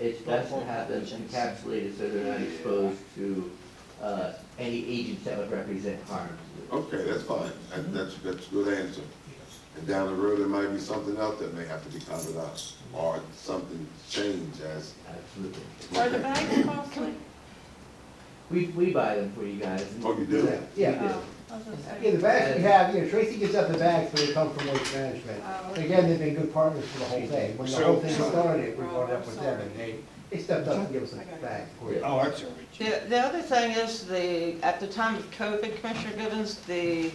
it's best to have them encapsulated so they're not exposed to any agents that would represent harm. Okay, that's fine. That's a good answer. And down the road, there might be something else that may have to be covered up, or something change as. Absolutely. Are the bags costly? We buy them for you guys. Oh, you do? Yeah. I was gonna say. Yeah, the bags we have, Tracy gets up the bags, but they come from Waste Management. Again, they've been good partners for the whole thing. When the whole thing started, we brought it up with them, and they stepped up and gave us some bags. Oh, that's all right. The other thing is at the time of COVID, Commissioner Givens, the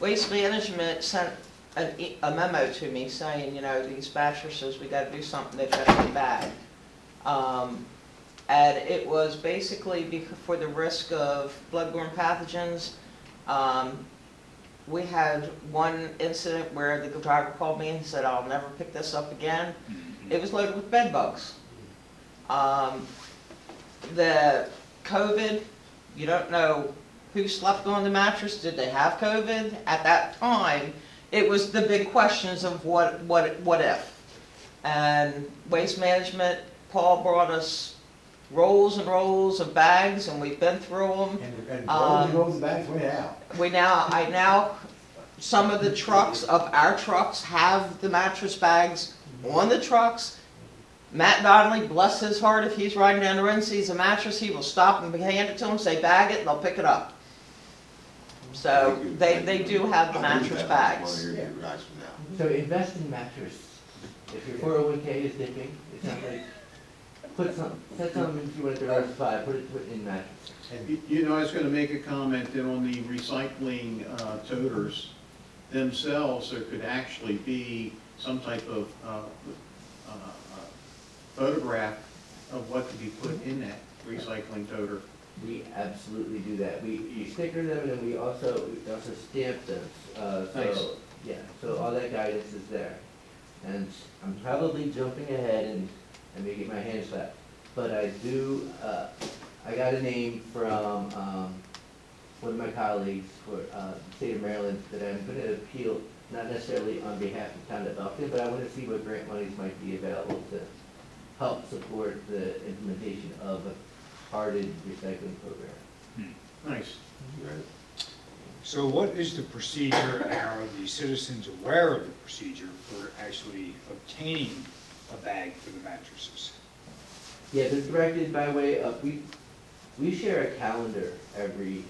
Waste Management sent a memo to me saying, these mattresses, we gotta do something, they've got to be bagged. And it was basically for the risk of bloodborne pathogens. We had one incident where the driver called me and said, I'll never pick this up again. It was loaded with bed bugs. The COVID, you don't know who slept on the mattress, did they have COVID? At that time, it was the big questions of what if. And Waste Management, Paul brought us rolls and rolls of bags, and we've been through them. And rolls and rolls of bags went out. Some of the trucks of our trucks have the mattress bags on the trucks. Matt Donnelly, bless his heart, if he's riding down the road and sees a mattress, he will stop and hand it to them, say bag it, and they'll pick it up. So they do have the mattress bags. So invest in mattress. If your 401k is dipping, it's not like, set some, if you want to diversify, put it in mattress. I was gonna make a comment that on the recycling toters themselves, there could actually be some type of photograph of what to be put in that recycling toter. We absolutely do that. We sticker them and we also stamp them. Nice. Yeah, so all that guidance is there. And I'm probably jumping ahead and making my hands slapped. But I do, I got a name from one of my colleagues for the state of Maryland that I'm going to appeal, not necessarily on behalf of the town of Elkton, but I want to see what grant monies might be available to help support the implementation of a hardened recycling program. Nice. So what is the procedure, and are the citizens aware of the procedure for actually obtaining a bag for the mattresses? Yeah, they're directed by way of, we share a calendar every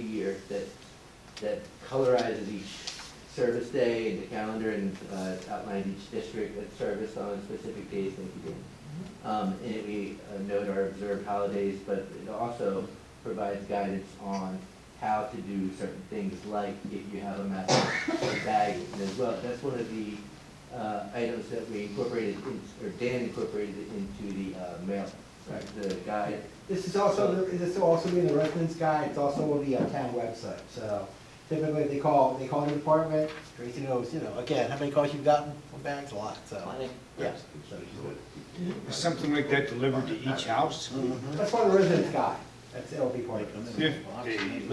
year that colorizes each service day in the calendar and outlines each district that's serviced on specific days. And we note our observed holidays, but it also provides guidance on how to do certain things, like if you have a mattress bag as well. That's one of the items that we incorporated, or Dan incorporated into the mail, right, the guide. This is also in the residence guide. It's also on the town website. So typically they call the department. Tracy knows, again, how many calls you've gotten on bags? A lot. So yeah. Is something like that delivered to each house? That's part of the residence guide. It'll be part of it.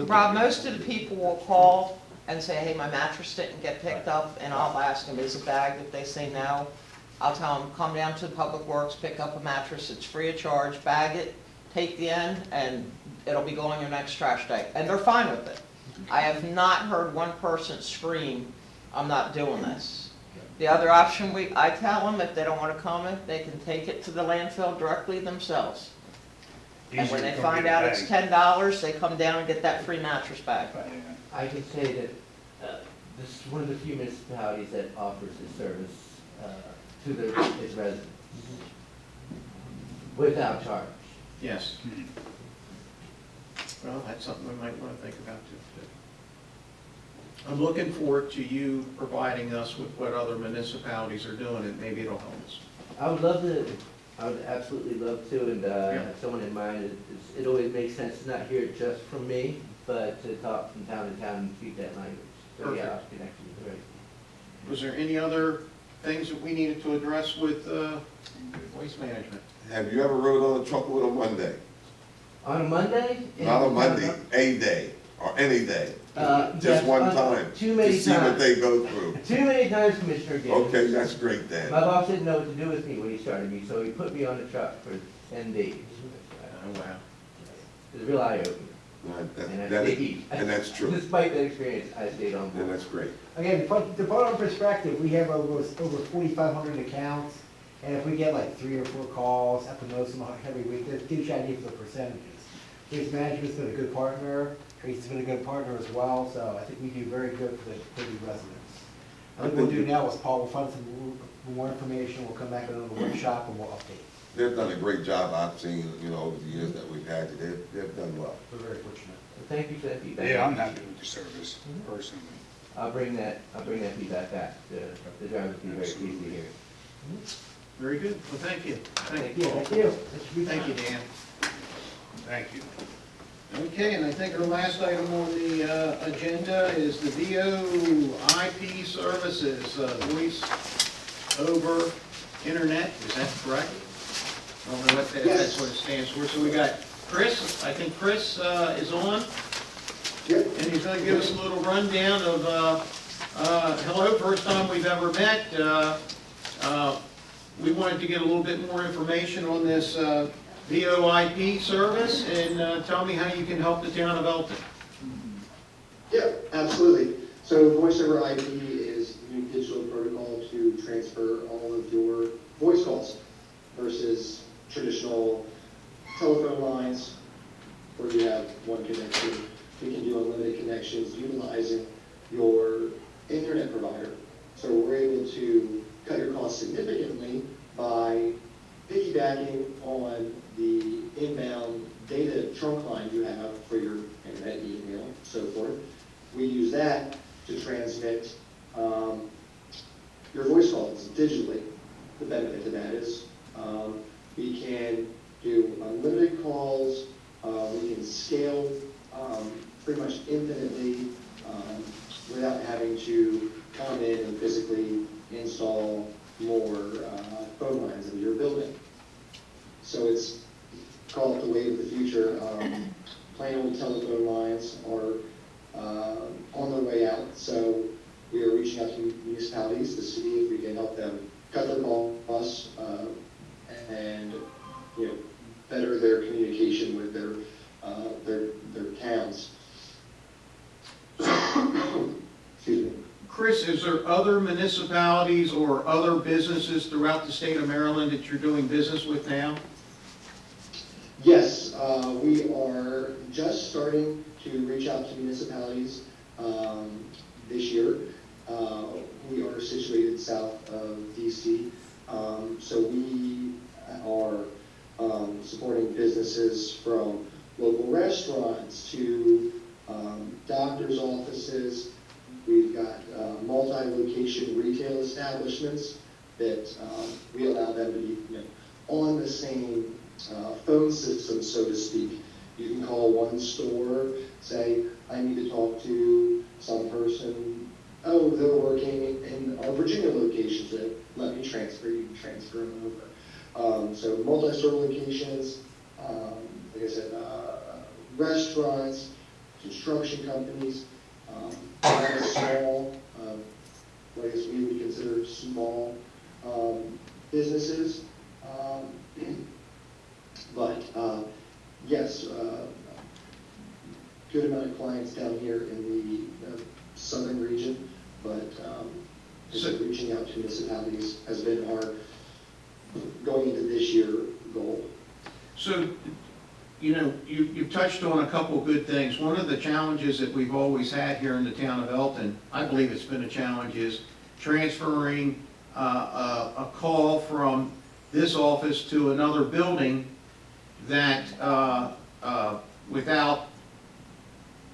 Rob, most of the people will call and say, hey, my mattress didn't get picked up, and I'll ask them, is it bagged? If they say no, I'll tell them, come down to Public Works, pick up a mattress, it's free of charge, bag it, take the end, and it'll be going your next trash day. And they're fine with it. I have not heard one person scream, I'm not doing this. The other option, I tell them, if they don't want to come in, they can take it to the landfill directly themselves. And when they find out it's $10, they come down and get that free mattress back. I can say that this is one of the few municipalities that offers this service to its residents without charge. Yes. Well, that's something we might want to think about too. I'm looking forward to you providing us with what other municipalities are doing, and maybe it'll help us. I would love to, I would absolutely love to, and have someone in mind. It always makes sense to not hear it just from me, but to talk from town to town and speak that language. So yeah, I'll connect you with the right. Was there any other things that we needed to address with waste management? Have you ever rode on a truckload on Monday? On a Monday? Not a Monday, a day, or any day. Just yes, one time. Too many to see times. what they go through. Too many times, Commissioner Gaines. Okay, that's great then. My boss didn't know what to do with me when he started me, so he put me on the truck for 10 days. Oh, wow. It was a real eye-opener. And that's true. Despite that experience, I stayed on board. And that's great. Again, to put on perspective, we have over 4,500 accounts, and if we get like 3 or 4 calls at the most every week, that gives you an idea of the percentages. Waste Management's been a good partner, Tracy's been a good partner as well, so I think we do very good for the residents. I think what we'll do now is Paul will find some more information, we'll come back another workshop and we'll update. They've done a great job, I've seen, over the years that we've had, they've done well. We're very fortunate. Thank you for that feedback. Yeah, I'm happy with the service, personally. I'll bring that feedback back. The drivers will be very pleased to hear it. Very good. Well, thank you. Thank you. Thank you, Dan. Thank you. Okay, and I think our last item on the agenda is the VoIP services, voice over internet. Is that correct? I don't know what that, that's what it stands for. So we got Chris. I think Chris is on. Yep. And he's going to give us a little rundown of, hello, first time we've ever met. We wanted to get a little bit more information on this VoIP service, and tell me how you can help the town of Elkton. Yeah, absolutely. So voice over IP is a new digital protocol to transfer all of your voice calls versus traditional telephone lines where you have one connection. We can do unlimited connections utilizing your internet provider. So we're able to cut your costs significantly by piggybacking on the inbound data trunk line you have for your internet, email, and so forth. We use that to transmit your voice calls digitally. The benefit to that is we can do unlimited calls, we can scale pretty much infinitely without having to come in and physically install more phone lines into your building. So it's called the wave of the future. Plain old telephone lines are on their way out, so we are reaching out to municipalities to see if we can help them cut their costs and better their communication with their towns. Excuse me. Chris, is there other municipalities or other businesses throughout the state of Maryland that you're doing business with now? Yes, we are just starting to reach out to municipalities this year. We are situated south of DC, so we are supporting businesses from local restaurants to doctors' offices. We've got multi-location retail establishments that we allow them to be on the same phone system, so to speak. You can call one store, say, I need to talk to some person. Oh, they're working in our Virginia location, so let me transfer. You can transfer them over. So multi-store locations, like I said, restaurants, construction companies, Not a small, what I guess we would consider small businesses. But yes, good amount of clients down here in the southern region, but so reaching out to municipalities has been our going into this year goal. So, you know, you've touched on a couple good things. One of the challenges that we've always had here in the town of Elkton, I believe it's been a challenge, is transferring a call from this office to another building that without,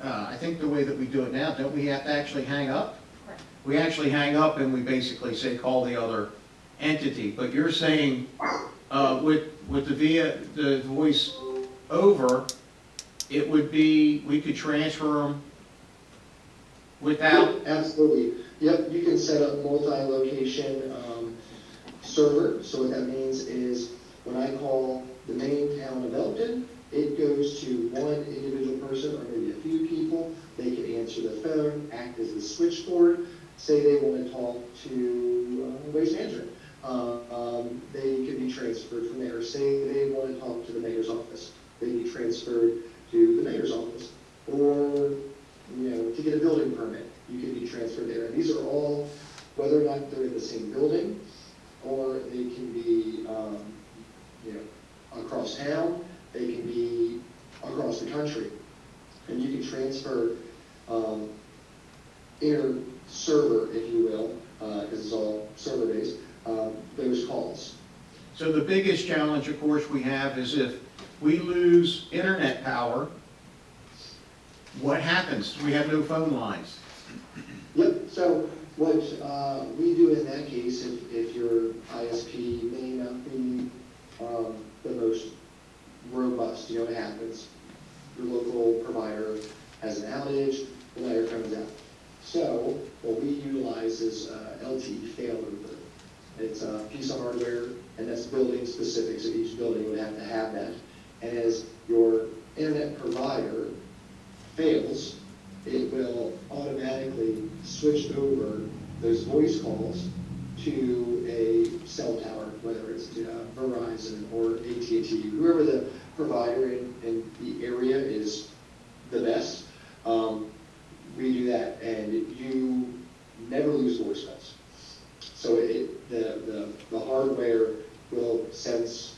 I think the way that we do it now, don't we have to actually hang up? Correct. We actually hang up and we basically say, call the other entity. But you're saying with the voice over, it would be, we could transfer them without? Absolutely. Yep, you can set up multi-location server. So what that means is when I call the main town of Elkton, it goes to one individual person or maybe a few people. They can answer the phone, act as the switchboard, say they want to talk to waste management. They could be transferred from there. Say they want to talk to the mayor's office. They'd be transferred to the mayor's office. Or, you know, to get a building permit, you could be transferred there. And these are all, whether or not they're in the same building, or they can be, you know, across town, they can be across the country. And you can transfer inter-server, if you will, because it's all server-based, those calls. So the biggest challenge, of course, we have is if we lose internet power, what happens? We have no phone lines. Yep, so what we do in that case, if your ISP may not be the most robust, you know what happens. Your local provider has an outage, the wire comes out. So what we utilize is LTE failover. It's a piece of hardware, and that's building specific, so each building would have to have that. And as your internet provider fails, it will automatically switch over those voice calls to a cell tower, whether it's Verizon or AT&T, whoever the provider in the area is the best. We do that, and you never lose voice calls. So the hardware will sense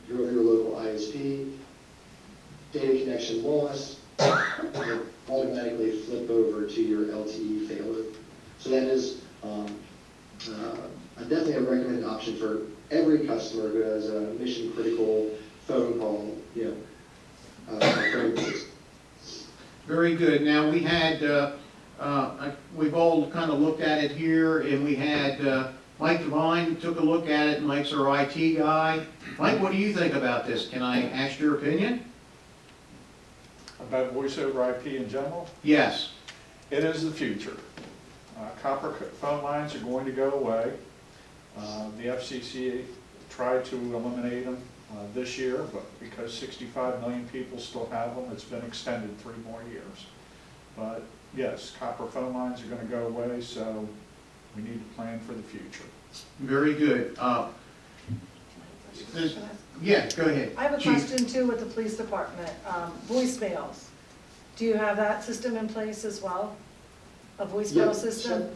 your local ISP, data connection loss, and automatically flip over to your LTE failover. So that is definitely a recommended option for every customer who has a mission critical phone call, you know, phone calls. Very good. Now, we had, we've all kind of looked at it here, and we had Mike Devine took a look at it. Mike's our IT guy. Mike, what do you think about this? Can I ask your opinion? About voice over IP in general? Yes. It is the future. Copper phone lines are going to go away. The FCC tried to eliminate them this year, but because 65 million people still have them, it's been extended 3 more years. But yes, copper phone lines are going to go away, so we need to plan for the future. Very good. Yeah, go ahead. I have a Chief. question too with the police department. Voicemails. Do you have that system in place as well? A voicemail system?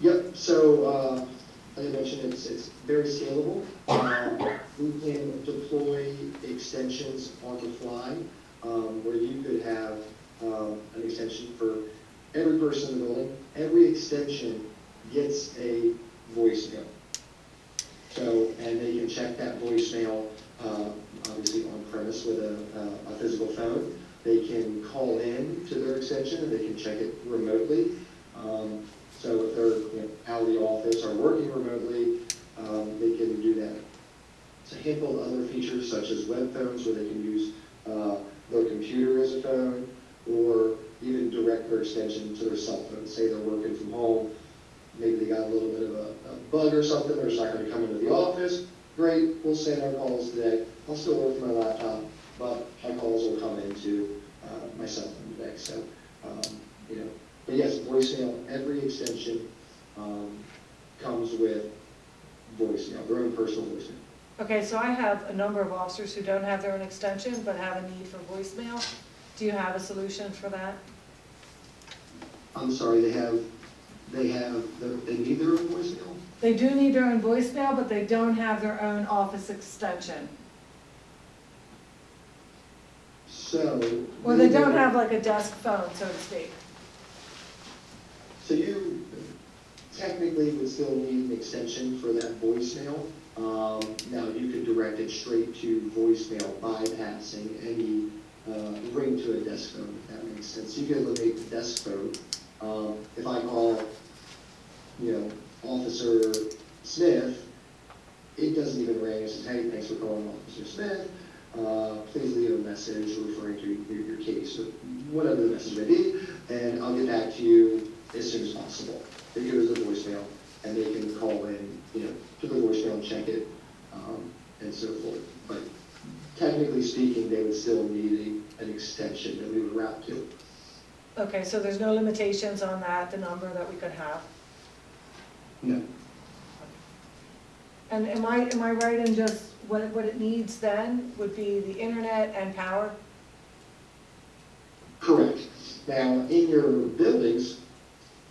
Yep, so as I mentioned, it's very scalable. We can deploy extensions on the fly, where you could have an extension for every person in the building. Every extension gets a voicemail. So, and they can check that voicemail, obviously on premise with a physical phone. They can call in to their extension and they can check it remotely. So if they're out of the office or working remotely, they can do that. It's a handful of other features such as web phones where they can use their computer as a phone, or even direct their extension to their cell phone. Say they're working from home, maybe they got a little bit of a bug or something, they're just not going to come into the office. Great, we'll send our calls today. I'll still work from my laptop, but my calls will come into my cell phone today. So you know. But yes, voicemail, every extension, comes with voicemail, their own personal voicemail. Okay, so I have a number of officers who don't have their own extension, but have a need for voicemail. Do you have a solution for that? I'm sorry, they need their own voicemail? They do need their own voicemail, but they don't have their own office extension. So. Or they don't have like a desk phone, so to speak. So you technically would still need an extension for that voicemail. Now you could direct it straight to voicemail, bypassing any ring to a desk phone, if that makes sense. You could eliminate the desk phone. If I call, Officer Smith, it doesn't even ring. It says, hey, thanks for calling Officer Smith. Please leave a message referring to your case, or whatever the message may be, and I'll get back to you as soon as possible. It goes to voicemail, and they can call in, to the voicemail and check it, and so forth. But technically speaking, they would still need an extension that we would route to. Okay, so there's no limitations on that, the number that we could have? No. And am I right in just what it needs then would be the internet and power? Correct. Now, in your buildings,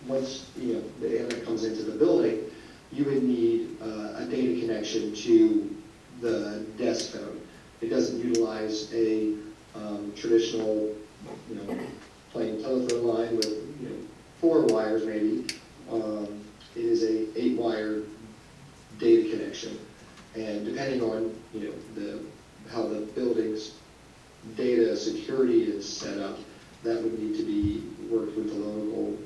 once the internet comes into the building, you would need a data connection to the desk phone. It doesn't utilize a traditional, plain telephone line with 4 wires maybe. It is a 8-wire data connection, and depending on how the building's data security is set up, that would need to be worked with the local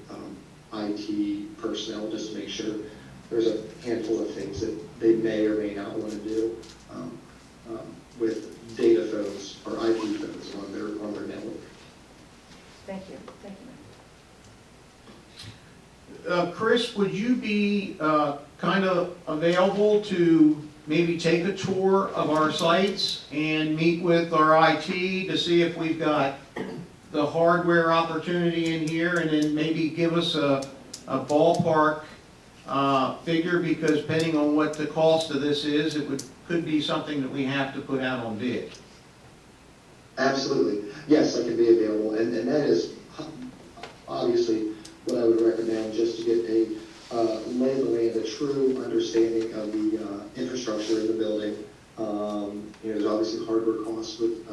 IT personnel just to make sure. There's a handful of things that they may or may not want to do with data phones or IP phones on their network. Thank you. Thank you. Chris, would you be kind of available to maybe take a tour of our sites and meet with our IT to see if we've got the hardware opportunity in here, and then maybe give us a ballpark figure, because depending on what the cost of this is, could be something that we have to put out on bid. Absolutely. Yes, I can be available, and that is obviously what I would recommend, just to get a lay of the land, a true understanding of the infrastructure in the building. There's obviously hardware costs with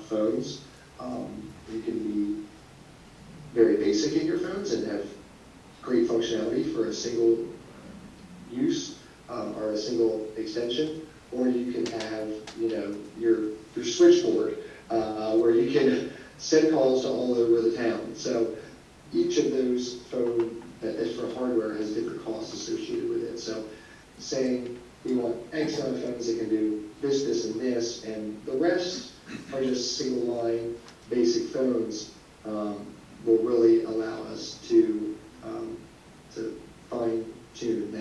phones. You can be very basic in your phones and have great functionality for a single use or a single extension, or you can have your switchboard where you can send calls to all over the town. So each of those phone that for hardware has different costs associated with it. So saying we want X amount of phones that can do this, this, and this, and the rest are just single line basic phones, will really allow us to fine tune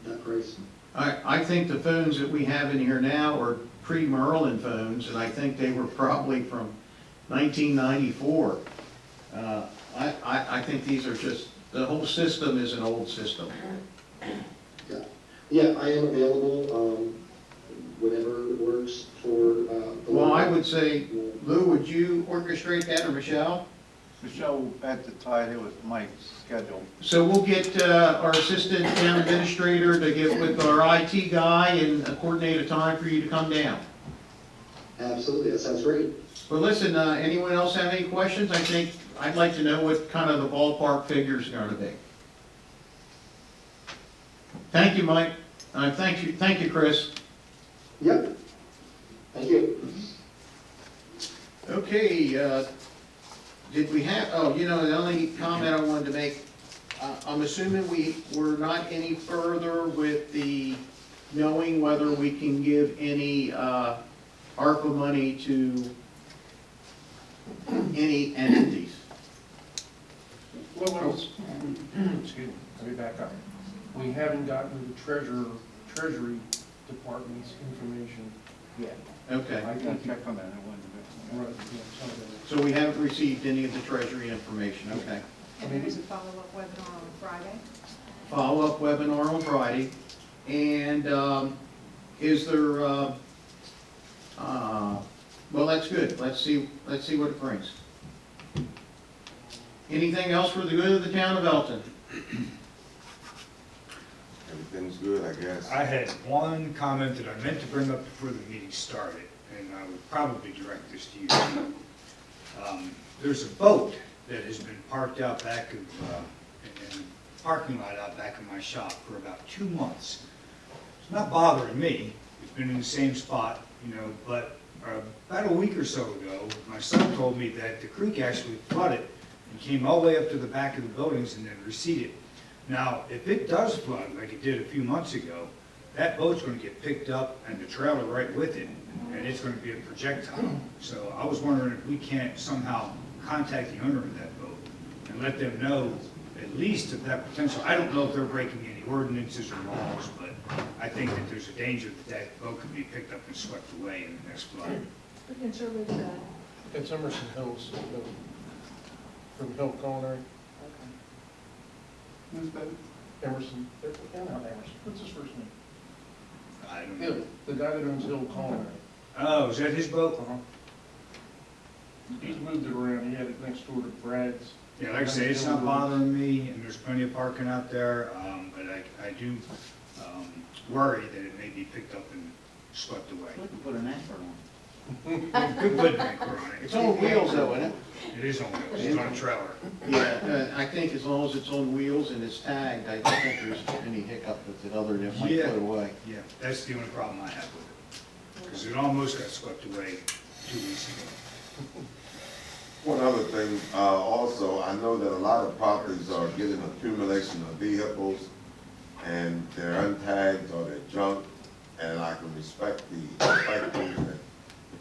that price. I think the phones that we have in here now are pre-Merlin phones, and I think they were probably from 1994. I think these are just, the whole system is an old system. Yeah, I am available whenever it works for. Well, I would say, Lou, would you orchestrate that, or Michelle? Michelle had to tie it in with Mike's schedule. So we'll get our assistant town administrator to get with our IT guy and coordinate a time for you to come down. Absolutely, that sounds great. Well, listen, anyone else have any questions? I think I'd like to know what kind of the ballpark figures are going to be. Thank you, Mike. Thank you, Chris. Yep. Thank you. Okay, did we have, the only comment I wanted to make, I'm assuming we're not any further with the knowing whether we can give any ARPA money to any entities. Well, excuse me, let me back up. We haven't gotten the Treasury Department's information yet. Okay. I can check on that. I wanted to Right, yeah, So we haven't received any of the Treasury information, okay. And there is a follow-up webinar on Friday. Follow-up webinar on Friday. And is there, well, that's good. Let's see what it brings. Anything else for the good of the town of Elkton? Everything's good, I guess. I had one comment that I meant to bring up before the meeting started, and I would probably direct this to you. There's a boat that has been parked out back of, in the parking lot out back of my shop for about 2 months. It's not bothering me, it's been in the same spot, you know, but about a week or so ago, my son told me that the creek actually flooded and came all the way up to the back of the buildings and then receded. Now, if it does flood, like it did a few months ago, that boat's gonna get picked up and the trailer right with it, and it's gonna be a projectile. So I was wondering if we can't somehow contact the owner of that boat and let them know at least of that potential. I don't know if they're breaking any ordinances or laws, but I think that there's a danger that that boat could be picked up and swept away in the next flood. We can survey that. It's Emerson Hills, from Hill Culinary. Who's that? Emerson, not Emerson, what's his first name? I don't Hill, know. the guy that owns Hill Culinary. Oh, is that his boat? He's moved it around, he had it next door to Brad's. Yeah, like I say, it's not bothering me, and there's plenty of parking out there, but I do worry that it may be picked up and swept away. We can put an anchor on Could put an anchor on it. It's on wheels though, isn't it? It is on wheels, it's on a trailer. Yeah, I think as long as it's on wheels and it's tagged, I don't think there's any hiccup with it other than it might Yeah. float away. Yeah, that's the only problem I have with it, because it almost got swept away 2 weeks ago. One other thing, also, I know that a lot of properties are getting accumulation of vehicles, and they're untagged or they're junk, and I can respect the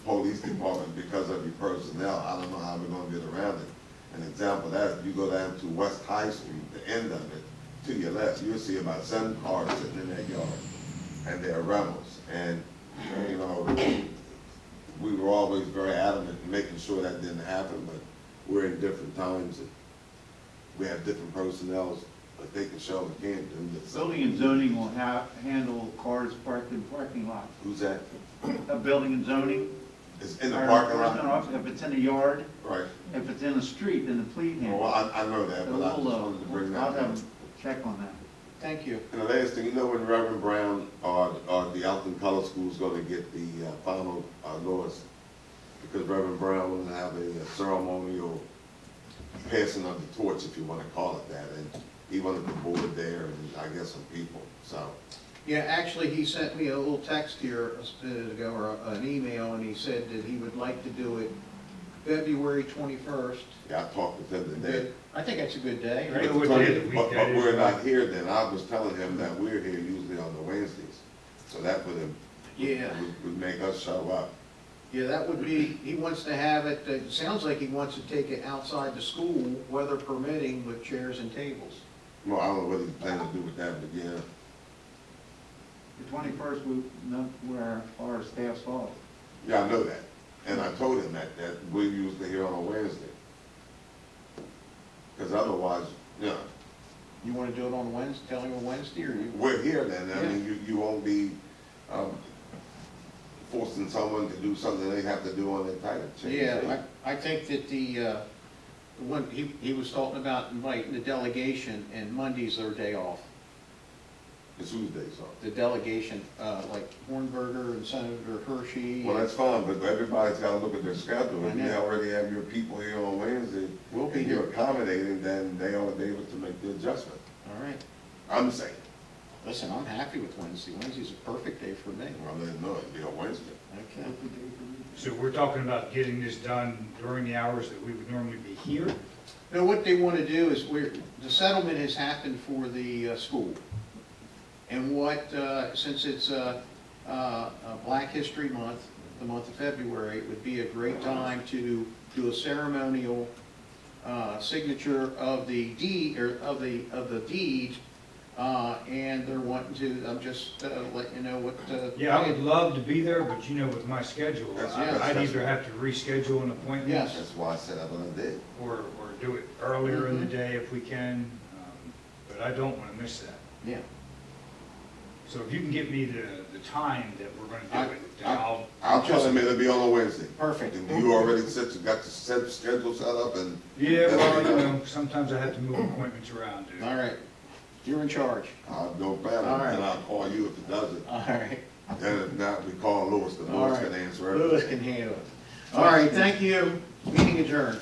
police department because of your personnel. I don't know how we're gonna get around it. An example of that, if you go down to West High Street, the end of it, to your left, you'll see about 7 cars sitting in that yard, and they're rentals. And, you know, we were always very adamant in making sure that didn't happen, but we're in different times, and we have different personnel, but they can show and can't do this. Building and zoning will handle cars parked in parking lots. Who's that? Building and zoning. It's in the parking lot? If it's in a yard, Right. if it's in the street, then the fleet handles. Well, I know that, but I just wanted to bring that I'll up. have them check on that. Thank you. And the last thing, you know when Reverend Brown or the Elkton Color School is gonna get the final notice? Because Reverend Brown will have a ceremonial passing of the torch, if you wanna call it that, and he wanted the board there and I guess some people, so. Yeah, actually, he sent me a little text here a minute ago, or an email, and he said that he would like to do it February 21st. Yeah, I talked with him today. I think that's a good day, Right. right? What day of the week But that is, we're not right? here then. I was telling him that we're here usually on the Wednesdays. So that Yeah. would make us show up. Yeah, that would be, he wants to have it, it sounds like he wants to take it outside the school, weather permitting, with chairs and tables. Well, I don't know what he's planning to do with that, but yeah. The 21st, we know where our staff's off. Yeah, I know that. And I told him that we're usually here on a Wednesday. Because otherwise, you know, You want to do it on Wednesday, tell him on Wednesday, or you? we're here then. I Yeah. mean, you won't be forcing someone to do something they have to do on their title change. Yeah, I think that the one, he was talking about inviting the delegation, and Monday's their day off. It's Tuesdays off. The delegation, like Hornberger and Senator Hershey. Well, that's fine, but everybody's gotta look at their schedule. If I you know. already have your people here on Wednesday, We'll be and you're here. accommodating, then they ought to be able to make the adjustment. All right. I'm saying. Listen, I'm happy with Wednesday. Wednesday's a perfect day for me. Well, then, no, it'd be a Wednesday. Okay. So we're talking about getting this done during the hours that we would normally be here? Now, what they want to do is, the settlement has happened for the school. And what, since it's Black History Month, the month of February, it would be a great time to do a ceremonial signature of the deed, or of the deed and they're wanting to, I'm just letting you know what. Yeah, I would love to be there, but you know, with my schedule, Yeah. I'd either have to reschedule an appointment. Yes. That's why I said I'm gonna do. Or do it earlier in the day if we can, but I don't wanna miss that. Yeah. So if you can get me the time that we're gonna do it, then I'll tell them it'll be on a Wednesday. Perfect. And you already got the schedule set up and. Yeah, let well, me you know, sometimes I have to move appointments around, dude. All right, you're in charge. I'll go back All right. and I'll call you if it doesn't. All right. And if not, we call Lewis, because All Lewis right. can answer everything. Lewis can handle it. All right, thank you. Meeting adjourned.